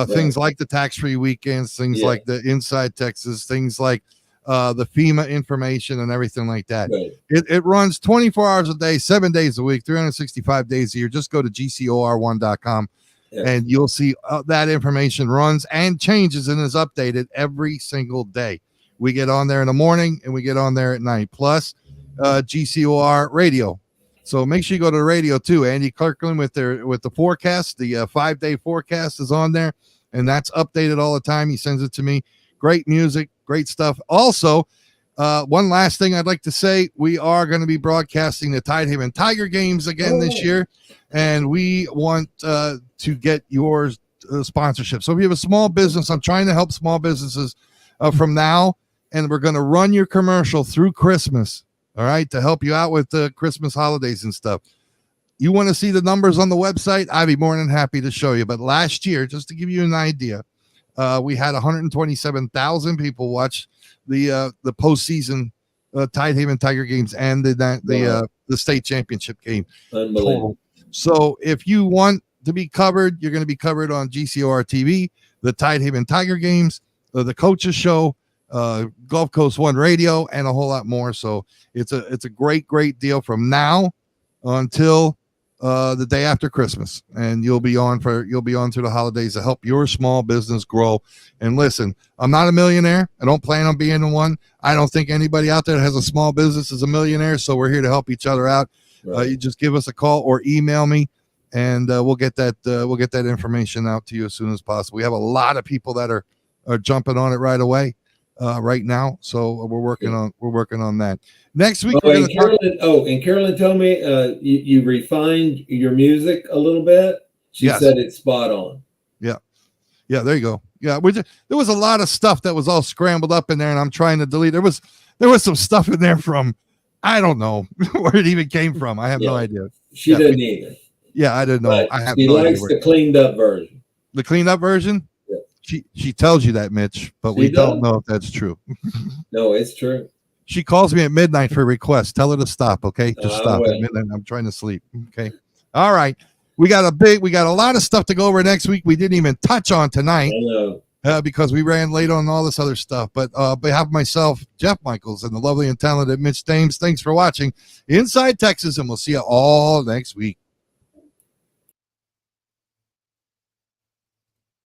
things like the tax-free weekends, things like the Inside Texas, things like the FEMA information and everything like that. Right. It runs 24 hours a day, 7 days a week, 365 days a year. Just go to gcor1.com. And you'll see that information runs and changes and is updated every single day. We get on there in the morning and we get on there at night, plus GCOR radio. So make sure you go to the radio too. Andy Kirkland with the forecast, the 5-day forecast is on there, and that's updated all the time. He sends it to me. Great music, great stuff. Also, one last thing I'd like to say, we are going to be broadcasting the Tidehaven Tiger games again this year, and we want to get your sponsorship. So if you have a small business, I'm trying to help small businesses from now, and we're going to run your commercial through Christmas, all right, to help you out with the Christmas holidays and stuff. You want to see the numbers on the website? I'd be more than happy to show you. But last year, just to give you an idea, we had 127,000 people watch the postseason Tidehaven Tiger games and the state championship game. Unbelievable. Total. So if you want to be covered, you're going to be covered on GCOR TV, the Tidehaven Tiger games, the Coaches Show, Gulf Coast One Radio, and a whole lot more. So it's a great deal from now until the day after Christmas, and you'll be on through the holidays to help your small business grow. And listen, I'm not a millionaire. I don't plan on being one. I don't think anybody out there that has a small business is a millionaire. So we're here to help each other out. Right. You just give us a call or email me, and we'll get that information out to you as soon as possible. We have a lot of people that are jumping on it right away, right now. So we're working on that. Next week, and Carolyn told me you refined your music a little bit. She said it's spot on. Yeah, there you go. Yeah, there was a lot of stuff that was all scrambled up in there, and I'm trying to delete. There was some stuff in there from, I don't know where it even came from. I have no idea. She doesn't either. Yeah, I didn't know. But she likes the cleaned up version. The cleaned up version? Yeah. She tells you that, Mitch, but we don't know if that's true. No, it's true. She calls me at midnight for requests. Tell her to stop, okay? Just stop at midnight. I'm trying to sleep. Okay. All right. We got a lot of stuff to go over next week. We didn't even touch on tonight. I know. Because we ran late on all this other stuff. But on behalf of myself, Jeff Michaels, and the lovely and talented Mitch Thames, thanks for watching Inside Texas, and we'll see you all next week.